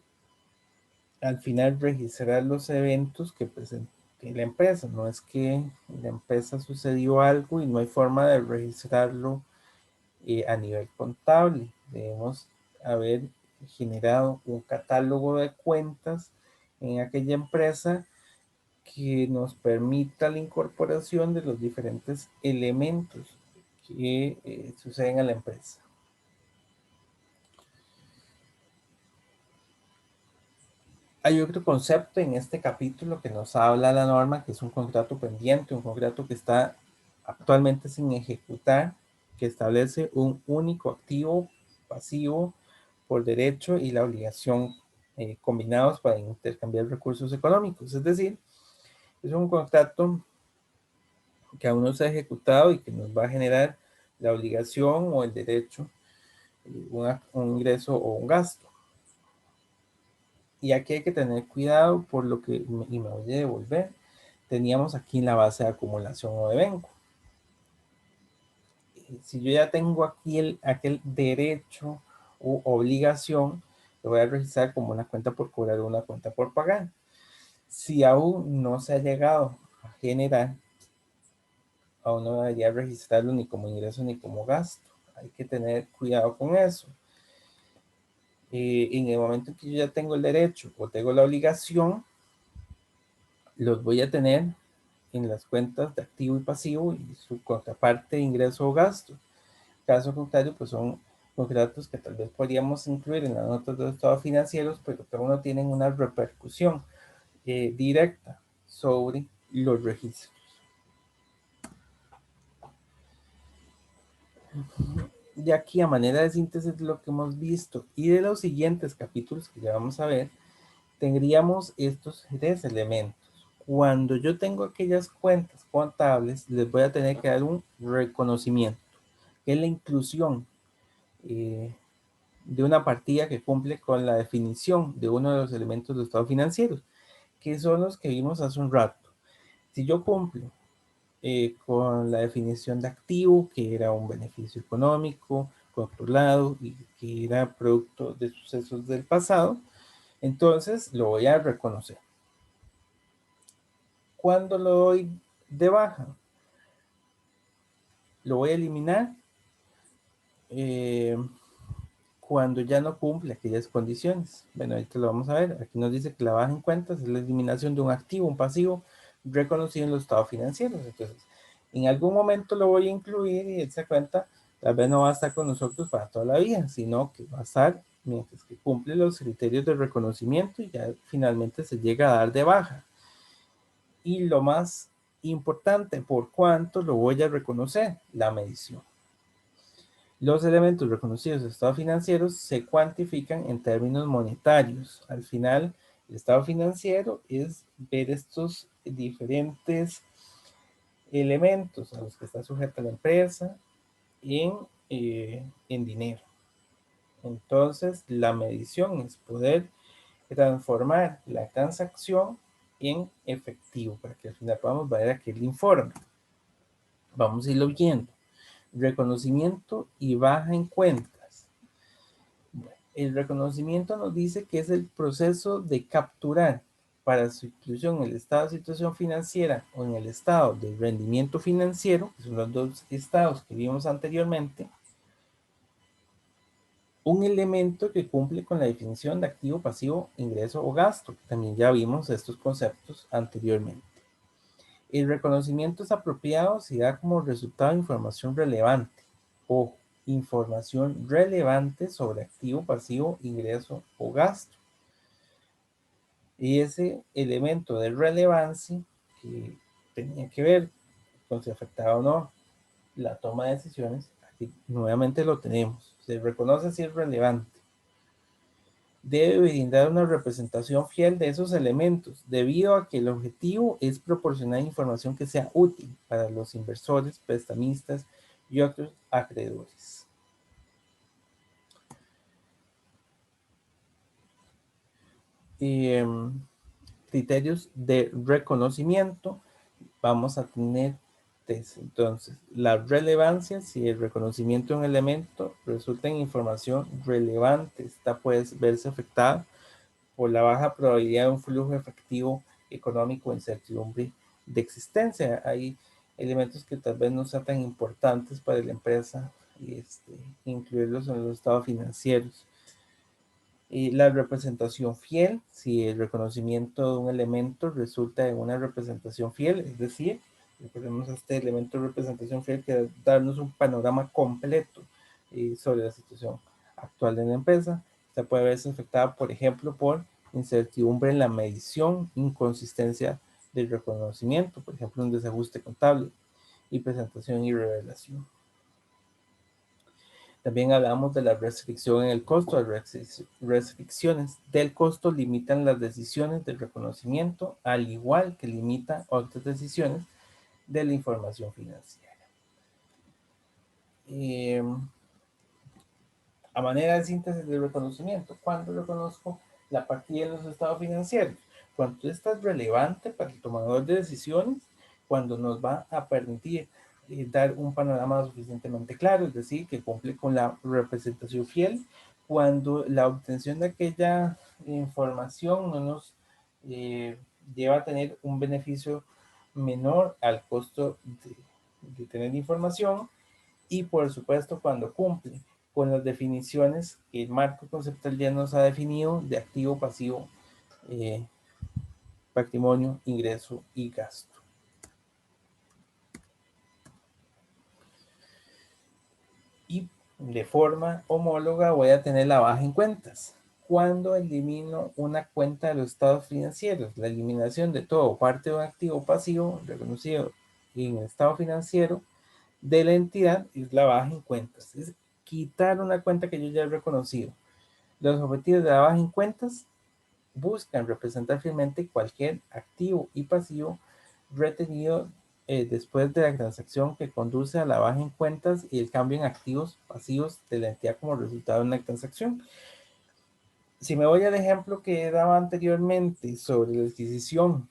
al final registrar los eventos que presenta la empresa. No es que la empresa sucedió algo y no hay forma de registrarlo a nivel contable. Debemos haber generado un catálogo de cuentas en aquella empresa que nos permita la incorporación de los diferentes elementos que suceden a la empresa. Hay otro concepto en este capítulo que nos habla la norma, que es un contrato pendiente, un contrato que está actualmente sin ejecutar, que establece un único activo pasivo por derecho y la obligación combinados para intercambiar recursos económicos. Es decir, es un contrato que aún no se ha ejecutado y que nos va a generar la obligación o el derecho, un ingreso o un gasto. Y aquí hay que tener cuidado por lo que, y me voy a devolver, teníamos aquí en la base de acumulación o de vengo. Si yo ya tengo aquí aquel derecho u obligación, lo voy a registrar como una cuenta por cobrar o una cuenta por pagar. Si aún no se ha llegado a generar, aún no debería registrarlo ni como ingreso ni como gasto. Hay que tener cuidado con eso. En el momento en que yo ya tengo el derecho o tengo la obligación, los voy a tener en las cuentas de activo y pasivo y su contraparte de ingreso o gasto. Caso contrario, pues son contratos que tal vez podríamos incluir en las notas de los estados financieros, pero que aún no tienen una repercusión directa sobre los registros. De aquí, a manera de síntesis de lo que hemos visto y de los siguientes capítulos que ya vamos a ver, tendríamos estos tres elementos. Cuando yo tengo aquellas cuentas contables, les voy a tener que dar un reconocimiento, que es la inclusión de una partida que cumple con la definición de uno de los elementos de estados financieros, que son los que vimos hace un rato. Si yo cumplo con la definición de activo, que era un beneficio económico controlado y que era producto de sucesos del pasado, Entonces lo voy a reconocer. Cuando lo doy de baja, lo voy a eliminar cuando ya no cumple aquellas condiciones. Bueno, ahorita lo vamos a ver. Aquí nos dice que la baja en cuentas es la eliminación de un activo, un pasivo reconocido en los estados financieros. Entonces, en algún momento lo voy a incluir y esa cuenta tal vez no va a estar con nosotros para toda la vida, sino que va a estar mientras que cumple los criterios de reconocimiento y ya finalmente se llega a dar de baja. Y lo más importante, ¿por cuánto lo voy a reconocer? La medición. Los elementos reconocidos de estados financieros se cuantifican en términos monetarios. Al final, el estado financiero es ver estos diferentes elementos a los que está sujeta la empresa en dinero. Entonces, la medición es poder transformar la transacción en efectivo para que al final podamos ver aquel informe. Vamos a irlo viendo. Reconocimiento y baja en cuentas. El reconocimiento nos dice que es el proceso de capturar para su inclusión en el estado de situación financiera o en el estado de rendimiento financiero, que son los dos estados que vimos anteriormente, un elemento que cumple con la definición de activo, pasivo, ingreso o gasto. También ya vimos estos conceptos anteriormente. El reconocimiento es apropiado si da como resultado información relevante o información relevante sobre activo, pasivo, ingreso o gasto. Y ese elemento de relevancia que tenía que ver con si afectaba o no la toma de decisiones, aquí nuevamente lo tenemos. Se reconoce si es relevante. Debe brindar una representación fiel de esos elementos, debido a que el objetivo es proporcionar información que sea útil para los inversores, prestamistas y otros acreedores. Criterios de reconocimiento. Vamos a tener entonces la relevancia. Si el reconocimiento de un elemento resulta en información relevante, esta puede verse afectada por la baja probabilidad de un flujo efectivo económico o incertidumbre de existencia. Hay elementos que tal vez no sean tan importantes para la empresa y incluirlos en los estados financieros. Y la representación fiel, si el reconocimiento de un elemento resulta en una representación fiel, es decir, recordemos este elemento de representación fiel que darnos un panorama completo sobre la situación actual de la empresa. Se puede verse afectada, por ejemplo, por incertidumbre en la medición, inconsistencia del reconocimiento, por ejemplo, un desajuste contable y presentación y revelación. También hablamos de la restricción en el costo. Las restricciones del costo limitan las decisiones del reconocimiento, al igual que limita otras decisiones de la información financiera. A manera de síntesis del reconocimiento, ¿cuándo reconozco la partida en los estados financieros? Cuando esta es relevante para el tomador de decisiones, cuando nos va a permitir dar un panorama suficientemente claro, es decir, que cumple con la representación fiel, cuando la obtención de aquella información no nos lleva a tener un beneficio menor al costo de tener información, y por supuesto cuando cumple con las definiciones que el marco conceptual ya nos ha definido de activo, pasivo, eh, patrimonio, ingreso y gasto. Y de forma homóloga voy a tener la baja en cuentas. Cuando elimino una cuenta de los estados financieros, la eliminación de todo o parte de un activo pasivo reconocido en el estado financiero de la entidad es la baja en cuentas. Es quitar una cuenta que yo ya he reconocido. Los objetivos de la baja en cuentas buscan representar fielmente cualquier activo y pasivo retenido después de la transacción que conduce a la baja en cuentas y el cambio en activos pasivos de la entidad como resultado de una transacción. Si me voy al ejemplo que daba anteriormente sobre la adquisición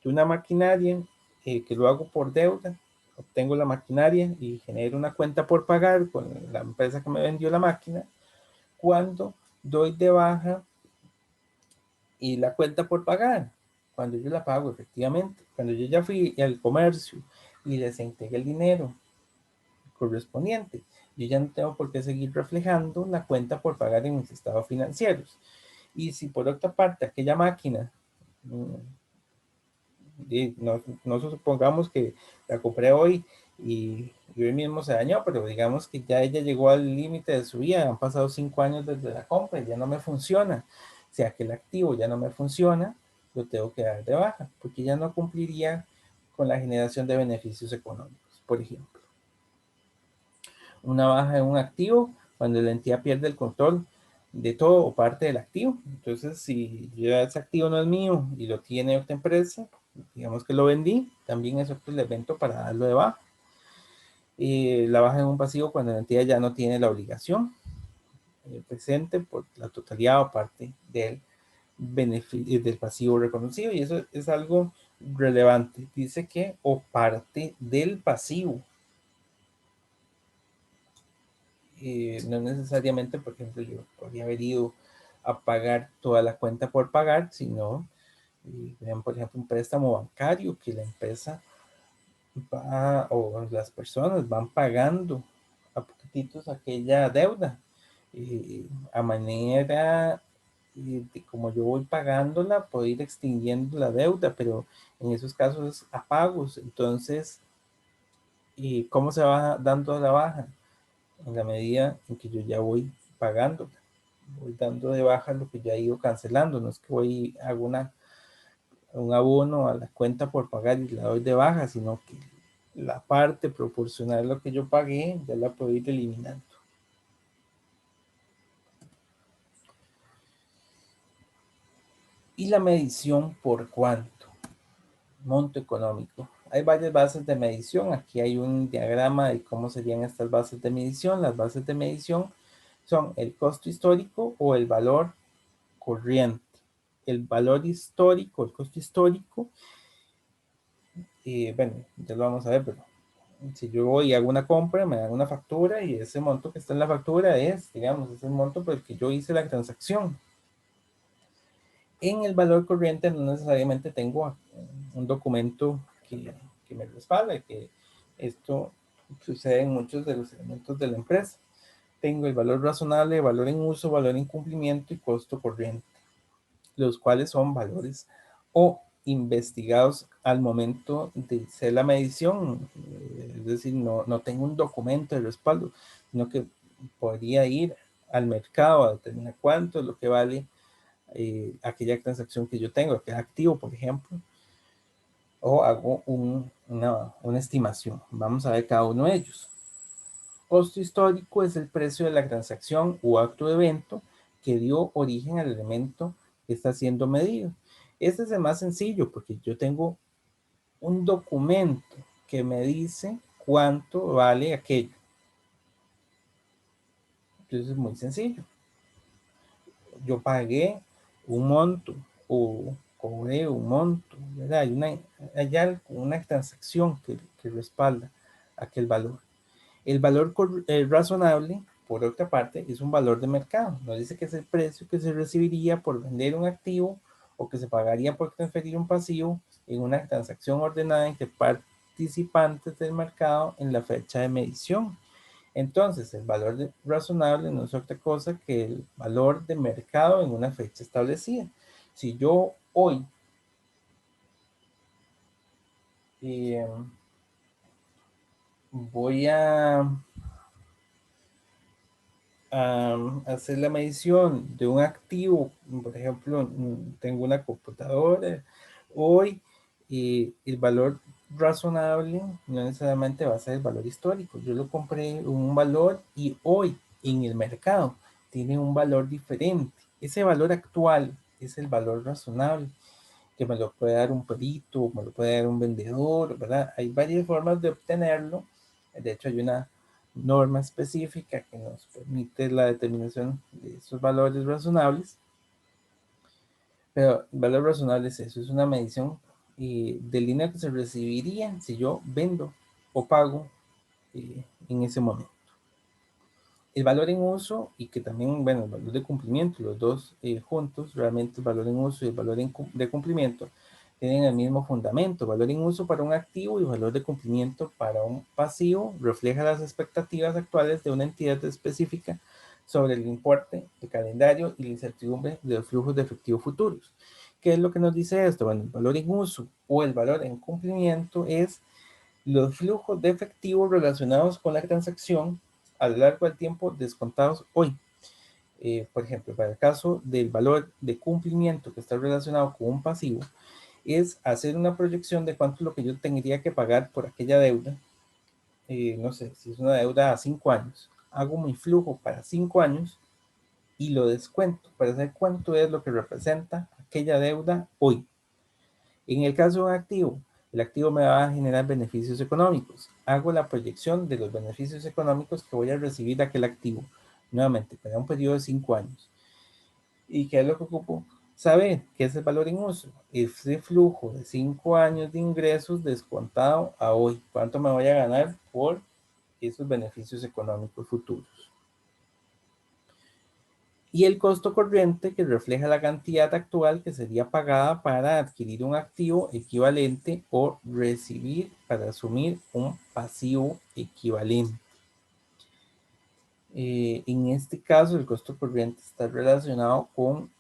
de una maquinaria, que lo hago por deuda, obtengo la maquinaria y genero una cuenta por pagar con la empresa que me vendió la máquina. Cuando doy de baja Y la cuenta por pagar, cuando yo la pago efectivamente, cuando yo ya fui al comercio y les entregué el dinero correspondiente, yo ya no tengo por qué seguir reflejando la cuenta por pagar en mis estados financieros. Y si por otra parte aquella máquina, no supongamos que la compré hoy y hoy mismo se dañó, pero digamos que ya ella llegó al límite de su vida, han pasado 5 años desde la compra y ya no me funciona, o sea que el activo ya no me funciona, lo tengo que dar de baja, porque ya no cumpliría con la generación de beneficios económicos, por ejemplo. Una baja en un activo cuando la entidad pierde el control de todo o parte del activo. Entonces, si ya ese activo no es mío y lo tiene otra empresa, digamos que lo vendí, también es otro elemento para darlo de baja. La baja en un pasivo cuando la entidad ya no tiene la obligación presente por la totalidad o parte del del pasivo reconocido, y eso es algo relevante. Dice que o parte del pasivo. No necesariamente, por ejemplo, yo podría haber ido a pagar toda la cuenta por pagar, sino, vean, por ejemplo, un préstamo bancario que la empresa va o las personas van pagando a poquititos aquella deuda, a manera de como yo voy pagándola, puedo ir extinguiendo la deuda, pero en esos casos es a pagos. Entonces, ¿cómo se va dando la baja? En la medida en que yo ya voy pagando, voy dando de baja lo que ya he ido cancelando. No es que voy hago un abono a la cuenta por pagar y la doy de baja, sino que la parte proporcional a lo que yo pagué ya la puedo ir eliminando. Y la medición por cuánto, monto económico. Hay varias bases de medición. Aquí hay un diagrama de cómo serían estas bases de medición. Las bases de medición son el costo histórico o el valor corriente. El valor histórico, el costo histórico, bueno, ya lo vamos a ver, pero si yo voy y hago una compra, me dan una factura y ese monto que está en la factura es, digamos, es el monto por el que yo hice la transacción. En el valor corriente no necesariamente tengo un documento que me respalde, que esto sucede en muchos de los elementos de la empresa. Tengo el valor razonable, valor en uso, valor en cumplimiento y costo corriente, los cuales son valores o investigados al momento de hacer la medición, es decir, no tengo un documento de respaldo, sino que podría ir al mercado a determinar cuánto es lo que vale aquella transacción que yo tengo, aquel activo, por ejemplo, o hago una estimación. Vamos a ver cada uno de ellos. Costo histórico es el precio de la transacción o acto de evento que dio origen al elemento que está siendo medido. Este es el más sencillo porque yo tengo un documento que me dice cuánto vale aquello. Entonces es muy sencillo. Yo pagué un monto o cobré un monto, ¿verdad? Hay una transacción que respalda aquel valor. El valor razonable, por otra parte, es un valor de mercado. Nos dice que es el precio que se recibiría por vender un activo o que se pagaría por transferir un pasivo en una transacción ordenada entre participantes del mercado en la fecha de medición. Entonces, el valor razonable no es otra cosa que el valor de mercado en una fecha establecida. Si yo hoy eh, voy a hacer la medición de un activo, por ejemplo, tengo una computadora hoy y el valor razonable no necesariamente va a ser el valor histórico. Yo lo compré un valor y hoy en el mercado tiene un valor diferente. Ese valor actual es el valor razonable, que me lo puede dar un perito, me lo puede dar un vendedor, ¿verdad? Hay varias formas de obtenerlo. De hecho, hay una norma específica que nos permite la determinación de esos valores razonables, pero el valor razonable es eso, es una medición del dinero que se recibiría si yo vendo o pago en ese momento. El valor en uso y que también, bueno, el valor de cumplimiento, los dos juntos, realmente el valor en uso y el valor de cumplimiento tienen el mismo fundamento. Valor en uso para un activo y valor de cumplimiento para un pasivo refleja las expectativas actuales de una entidad específica sobre el importe, el calendario y la incertidumbre de los flujos de efectivo futuros. ¿Qué es lo que nos dice esto? Bueno, el valor en uso o el valor en cumplimiento es los flujos de efectivo relacionados con la transacción a lo largo del tiempo descontados hoy. Por ejemplo, para el caso del valor de cumplimiento que está relacionado con un pasivo, es hacer una proyección de cuánto es lo que yo tendría que pagar por aquella deuda. No sé, si es una deuda a 5 años, hago mi flujo para 5 años y lo descuento para saber cuánto es lo que representa aquella deuda hoy. En el caso de un activo, el activo me va a generar beneficios económicos. Hago la proyección de los beneficios económicos que voy a recibir de aquel activo. Nuevamente, para un periodo de 5 años. ¿Y qué es lo que ocupo? Saber qué es el valor en uso. Ese flujo de 5 años de ingresos descontado a hoy. ¿Cuánto me voy a ganar por esos beneficios económicos futuros? Y el costo corriente que refleja la cantidad actual que sería pagada para adquirir un activo equivalente o recibir para asumir un pasivo equivalente. En este caso, el costo corriente está relacionado con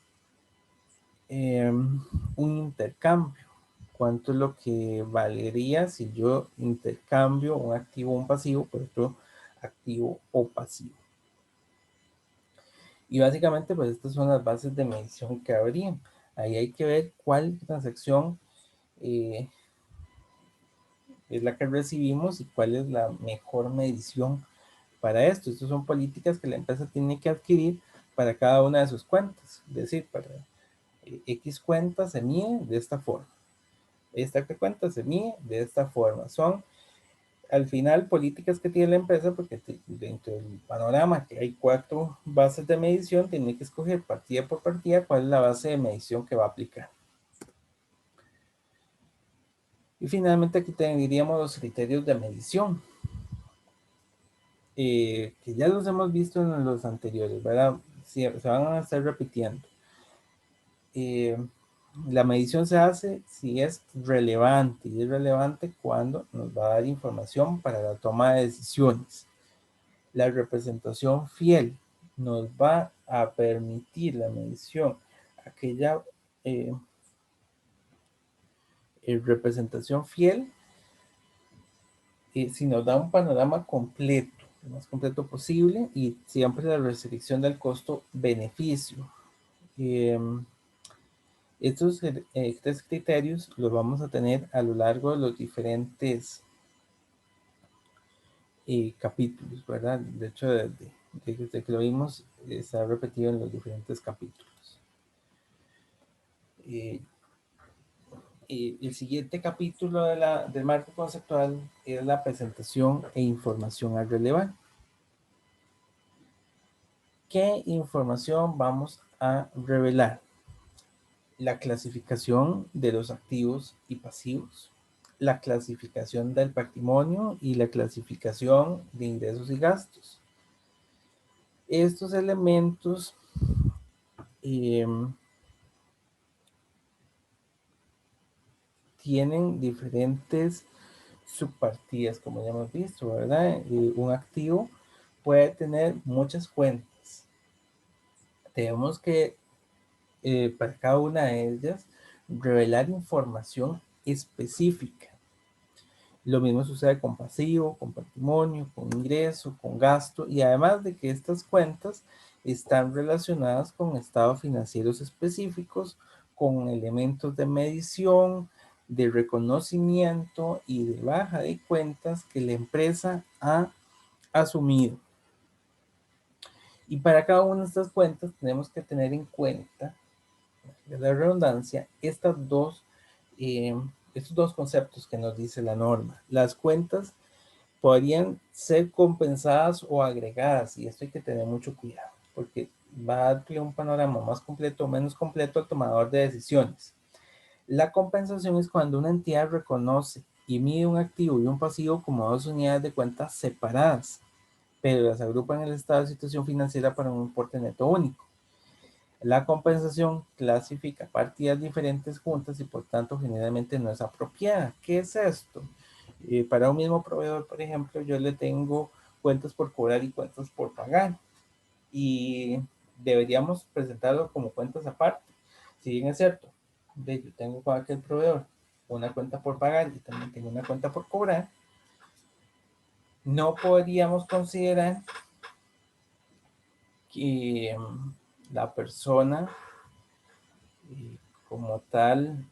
un intercambio. ¿Cuánto es lo que valería si yo intercambio un activo o un pasivo por otro activo o pasivo? Y básicamente, pues estas son las bases de medición que habrían. Ahí hay que ver cuál transacción eh, es la que recibimos y cuál es la mejor medición para esto. Estas son políticas que la empresa tiene que adquirir para cada una de sus cuentas. Es decir, para X cuenta se mide de esta forma. Esta cuenta se mide de esta forma. Son al final políticas que tiene la empresa porque dentro del panorama que hay 4 bases de medición, tiene que escoger partida por partida cuál es la base de medición que va a aplicar. Y finalmente aquí tendríamos los criterios de medición, que ya los hemos visto en los anteriores, ¿verdad? Se van a estar repitiendo. La medición se hace si es relevante, y es relevante cuando nos va a dar información para la toma de decisiones. La representación fiel nos va a permitir la medición, aquella representación fiel, si nos da un panorama completo, lo más completo posible, y siempre la restricción del costo-beneficio. Estos 3 criterios los vamos a tener a lo largo de los diferentes capítulos, ¿verdad? De hecho, desde que lo vimos, está repetido en los diferentes capítulos. El siguiente capítulo del marco conceptual es la presentación e información a relevar. ¿Qué información vamos a revelar? La clasificación de los activos y pasivos, la clasificación del patrimonio y la clasificación de ingresos y gastos. Estos elementos tienen diferentes subpartidas, como ya hemos visto, ¿verdad? Un activo puede tener muchas cuentas. Tenemos que, para cada una de ellas, revelar información específica. Lo mismo sucede con pasivo, con patrimonio, con ingreso, con gasto, y además de que estas cuentas están relacionadas con estados financieros específicos, con elementos de medición, de reconocimiento y de baja de cuentas que la empresa ha asumido. Y para cada una de estas cuentas tenemos que tener en cuenta, de la redundancia, estos dos conceptos que nos dice la norma. Las cuentas podrían ser compensadas o agregadas, y esto hay que tener mucho cuidado, porque va a darle un panorama más completo o menos completo al tomador de decisiones. La compensación es cuando una entidad reconoce y mide un activo y un pasivo como dos unidades de cuentas separadas, pero las agrupa en el estado de situación financiera para un importe neto único. La compensación clasifica partidas diferentes juntas y por tanto generalmente no es apropiada. ¿Qué es esto? Para un mismo proveedor, por ejemplo, yo le tengo cuentas por cobrar y cuentas por pagar y deberíamos presentarlo como cuentas aparte. Si bien es cierto, yo tengo con aquel proveedor una cuenta por pagar y también tengo una cuenta por cobrar, no podríamos considerar que la persona como tal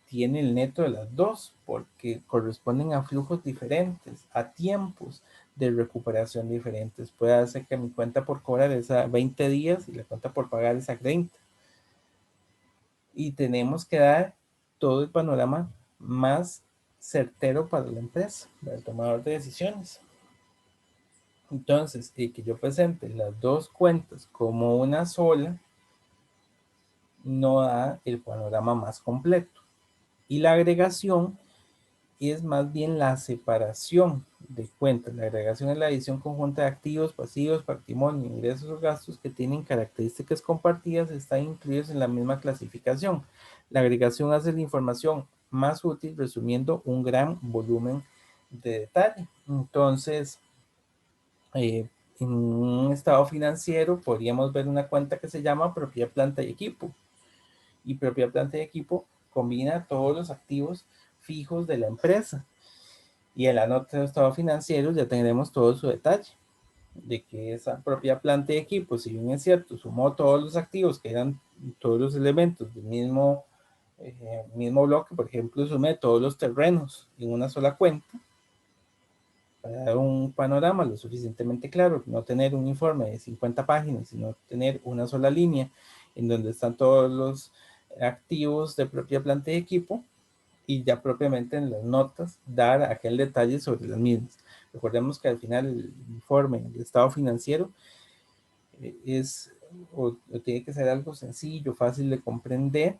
tiene el neto de las dos, porque corresponden a flujos diferentes, a tiempos de recuperación diferentes. Puede hacer que mi cuenta por cobrar es a 20 días y la cuenta por pagar es a 30. Y tenemos que dar todo el panorama más certero para la empresa, para el tomador de decisiones. Entonces, que yo presente las dos cuentas como una sola no da el panorama más completo. Y la agregación es más bien la separación de cuentas. La agregación es la adición conjunta de activos, pasivos, patrimonio, ingresos o gastos que tienen características compartidas, están incluidos en la misma clasificación. La agregación hace la información más útil resumiendo un gran volumen de detalle. Entonces, en un estado financiero podríamos ver una cuenta que se llama propiedad, planta y equipo. Y propiedad, planta y equipo combina todos los activos fijos de la empresa. Y en la nota de estado financiero ya tendremos todo su detalle de que esa propia planta de equipo, si bien es cierto, sumó todos los activos que eran todos los elementos del mismo bloque. Por ejemplo, sumé todos los terrenos en una sola cuenta para dar un panorama lo suficientemente claro, no tener un informe de 50 páginas, sino tener una sola línea en donde están todos los activos de propia planta de equipo y ya propiamente en las notas dar aquel detalle sobre las mismas. Recordemos que al final el informe, el estado financiero, es o tiene que ser algo sencillo, fácil de comprender,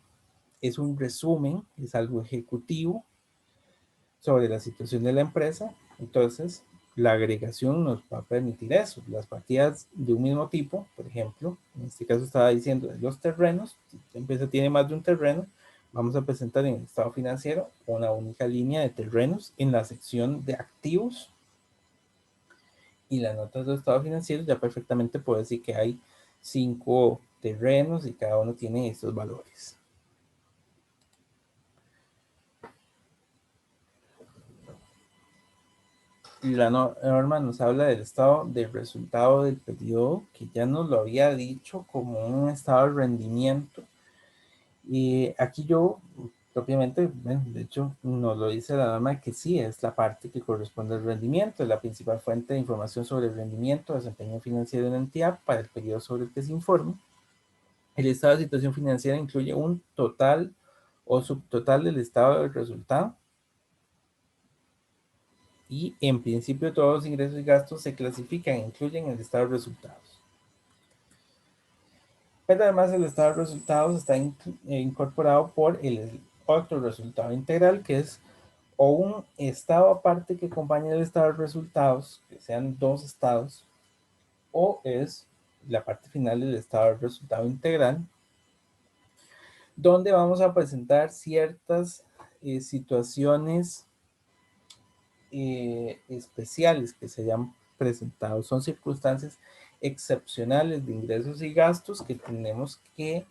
es un resumen, es algo ejecutivo sobre la situación de la empresa. Entonces, la agregación nos va a permitir eso. Las partidas de un mismo tipo, por ejemplo, en este caso estaba diciendo de los terrenos, si la empresa tiene más de un terreno, vamos a presentar en el estado financiero una única línea de terrenos en la sección de activos, y las notas de estado financiero ya perfectamente puede decir que hay 5 terrenos y cada uno tiene estos valores. Y la norma nos habla del estado de resultado del periodo, que ya nos lo había dicho como un estado de rendimiento. Y aquí yo propiamente, bueno, de hecho, nos lo dice la norma que sí, es la parte que corresponde al rendimiento, es la principal fuente de información sobre el rendimiento, desempeño financiero de una entidad para el periodo sobre el que se informe. El estado de situación financiera incluye un total o subtotal del estado del resultado, y en principio todos los ingresos y gastos se clasifican e incluyen el estado de resultados. Pero además el estado de resultados está incorporado por el otro resultado integral, que es o un estado aparte que acompañe el estado de resultados, que sean dos estados, o es la parte final del estado de resultado integral, donde vamos a presentar ciertas situaciones especiales que se hayan presentado. Son circunstancias excepcionales de ingresos y gastos que tenemos que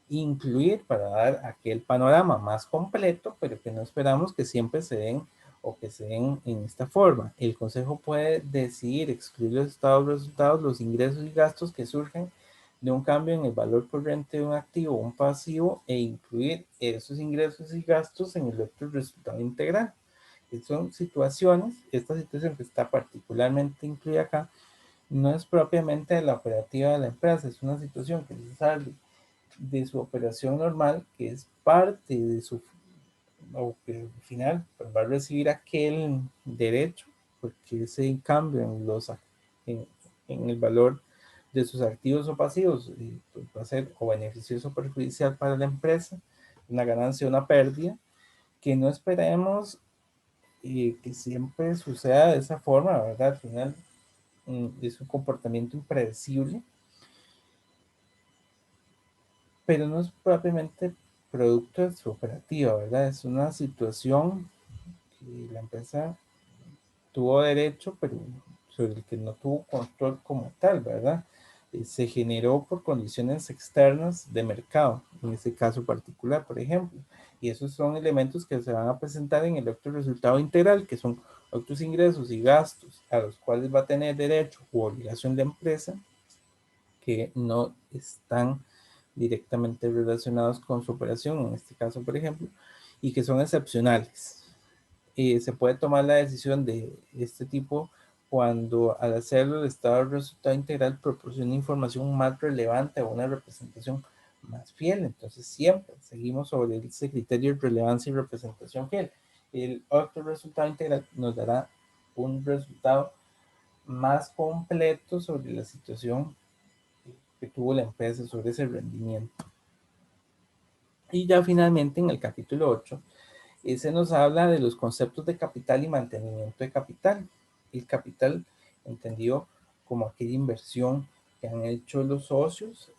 incluir para dar aquel panorama más completo, pero que no esperamos que siempre se den o que se den en esta forma. El Consejo puede decidir excluir los estados de resultados, los ingresos y gastos que surgen de un cambio en el valor corriente de un activo o un pasivo, e incluir esos ingresos y gastos en el otro resultado integral. Son situaciones, esta situación que está particularmente incluida acá, no es propiamente de la operativa de la empresa, es una situación que sale de su operación normal, que es parte de su, o que al final pues, va a recibir aquel derecho, porque ese cambio en el valor de sus activos o pasivos pues, va a ser o beneficioso o perjudicial para la empresa, una ganancia o una pérdida, que no esperemos que siempre suceda de esa forma, ¿verdad? Al final es un comportamiento impredecible, pero no es propiamente producto de su operativa, ¿verdad? Es una situación que la empresa tuvo derecho, pero sobre el que no tuvo control como tal, ¿verdad? Se generó por condiciones externas de mercado, en este caso particular, por ejemplo. Y esos son elementos que se van a presentar en el otro resultado integral, que son otros ingresos y gastos a los cuales va a tener derecho u obligación de empresa que no están directamente relacionados con su operación, en este caso, por ejemplo, y que son excepcionales. Se puede tomar la decisión de este tipo cuando al hacerlo el estado del resultado integral proporciona información más relevante o una representación más fiel. Entonces siempre seguimos sobre ese criterio de relevancia y representación fiel. El otro resultado integral nos dará un resultado más completo sobre la situación que tuvo la empresa, sobre ese rendimiento. Y ya finalmente en el capítulo 8 se nos habla de los conceptos de capital y mantenimiento de capital. El capital entendido como aquella inversión que han hecho los socios.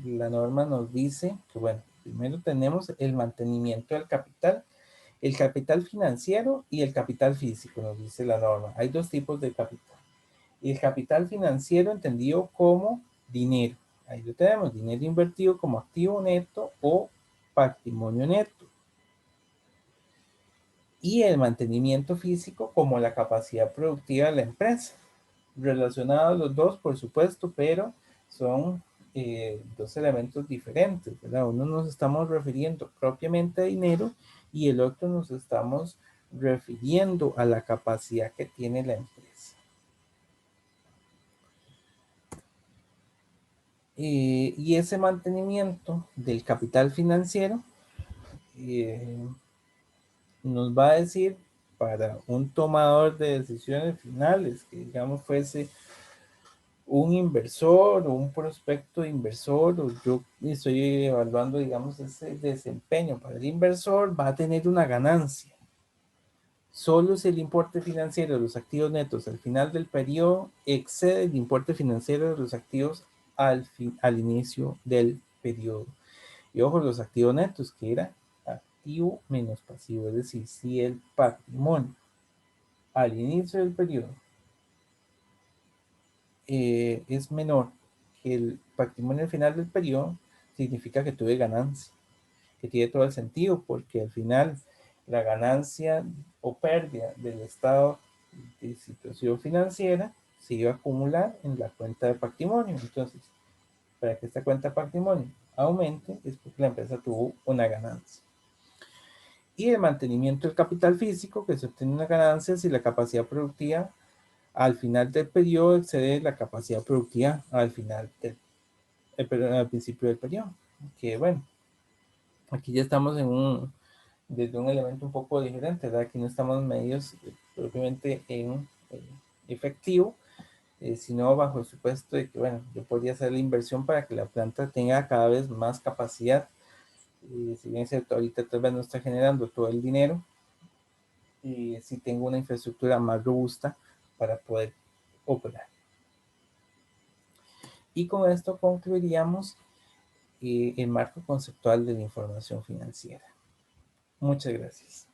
La norma nos dice que, bueno, primero tenemos el mantenimiento del capital, el capital financiero y el capital físico, nos dice la norma. Hay dos tipos de capital. El capital financiero entendido como dinero. Ahí lo tenemos, dinero invertido como activo neto o patrimonio neto. Y el mantenimiento físico como la capacidad productiva de la empresa. Relacionados los dos, por supuesto, pero son dos elementos diferentes, ¿verdad? Uno nos estamos refiriendo propiamente a dinero y el otro nos estamos refiriendo a la capacidad que tiene la empresa. Y ese mantenimiento del capital financiero nos va a decir para un tomador de decisiones finales, que digamos fuese un inversor o un prospecto de inversor, o yo estoy evaluando, digamos, ese desempeño para el inversor, va a tener una ganancia. Solo si el importe financiero de los activos netos al final del periodo excede el importe financiero de los activos al inicio del periodo. Y ojo, los activos netos, que era activo menos pasivo, es decir, si el patrimonio al inicio del periodo es menor que el patrimonio al final del periodo, significa que tuve ganancia, que tiene todo el sentido, porque al final la ganancia o pérdida del estado de situación financiera se iba a acumular en la cuenta de patrimonio. Entonces, para que esta cuenta de patrimonio aumente, es porque la empresa tuvo una ganancia. Y el mantenimiento del capital físico, que se obtiene una ganancia si la capacidad productiva al final del periodo excede la capacidad productiva al final del, perdón, al principio del periodo. Que bueno, aquí ya estamos desde un elemento un poco diferente, ¿verdad? Aquí no estamos medidos propiamente en efectivo, sino bajo el supuesto de que, bueno, yo podría hacer la inversión para que la planta tenga cada vez más capacidad. Si bien es cierto, ahorita tal vez no está generando todo el dinero, si tengo una infraestructura más robusta para poder operar. Y con esto concluiríamos el marco conceptual de la información financiera. Muchas gracias.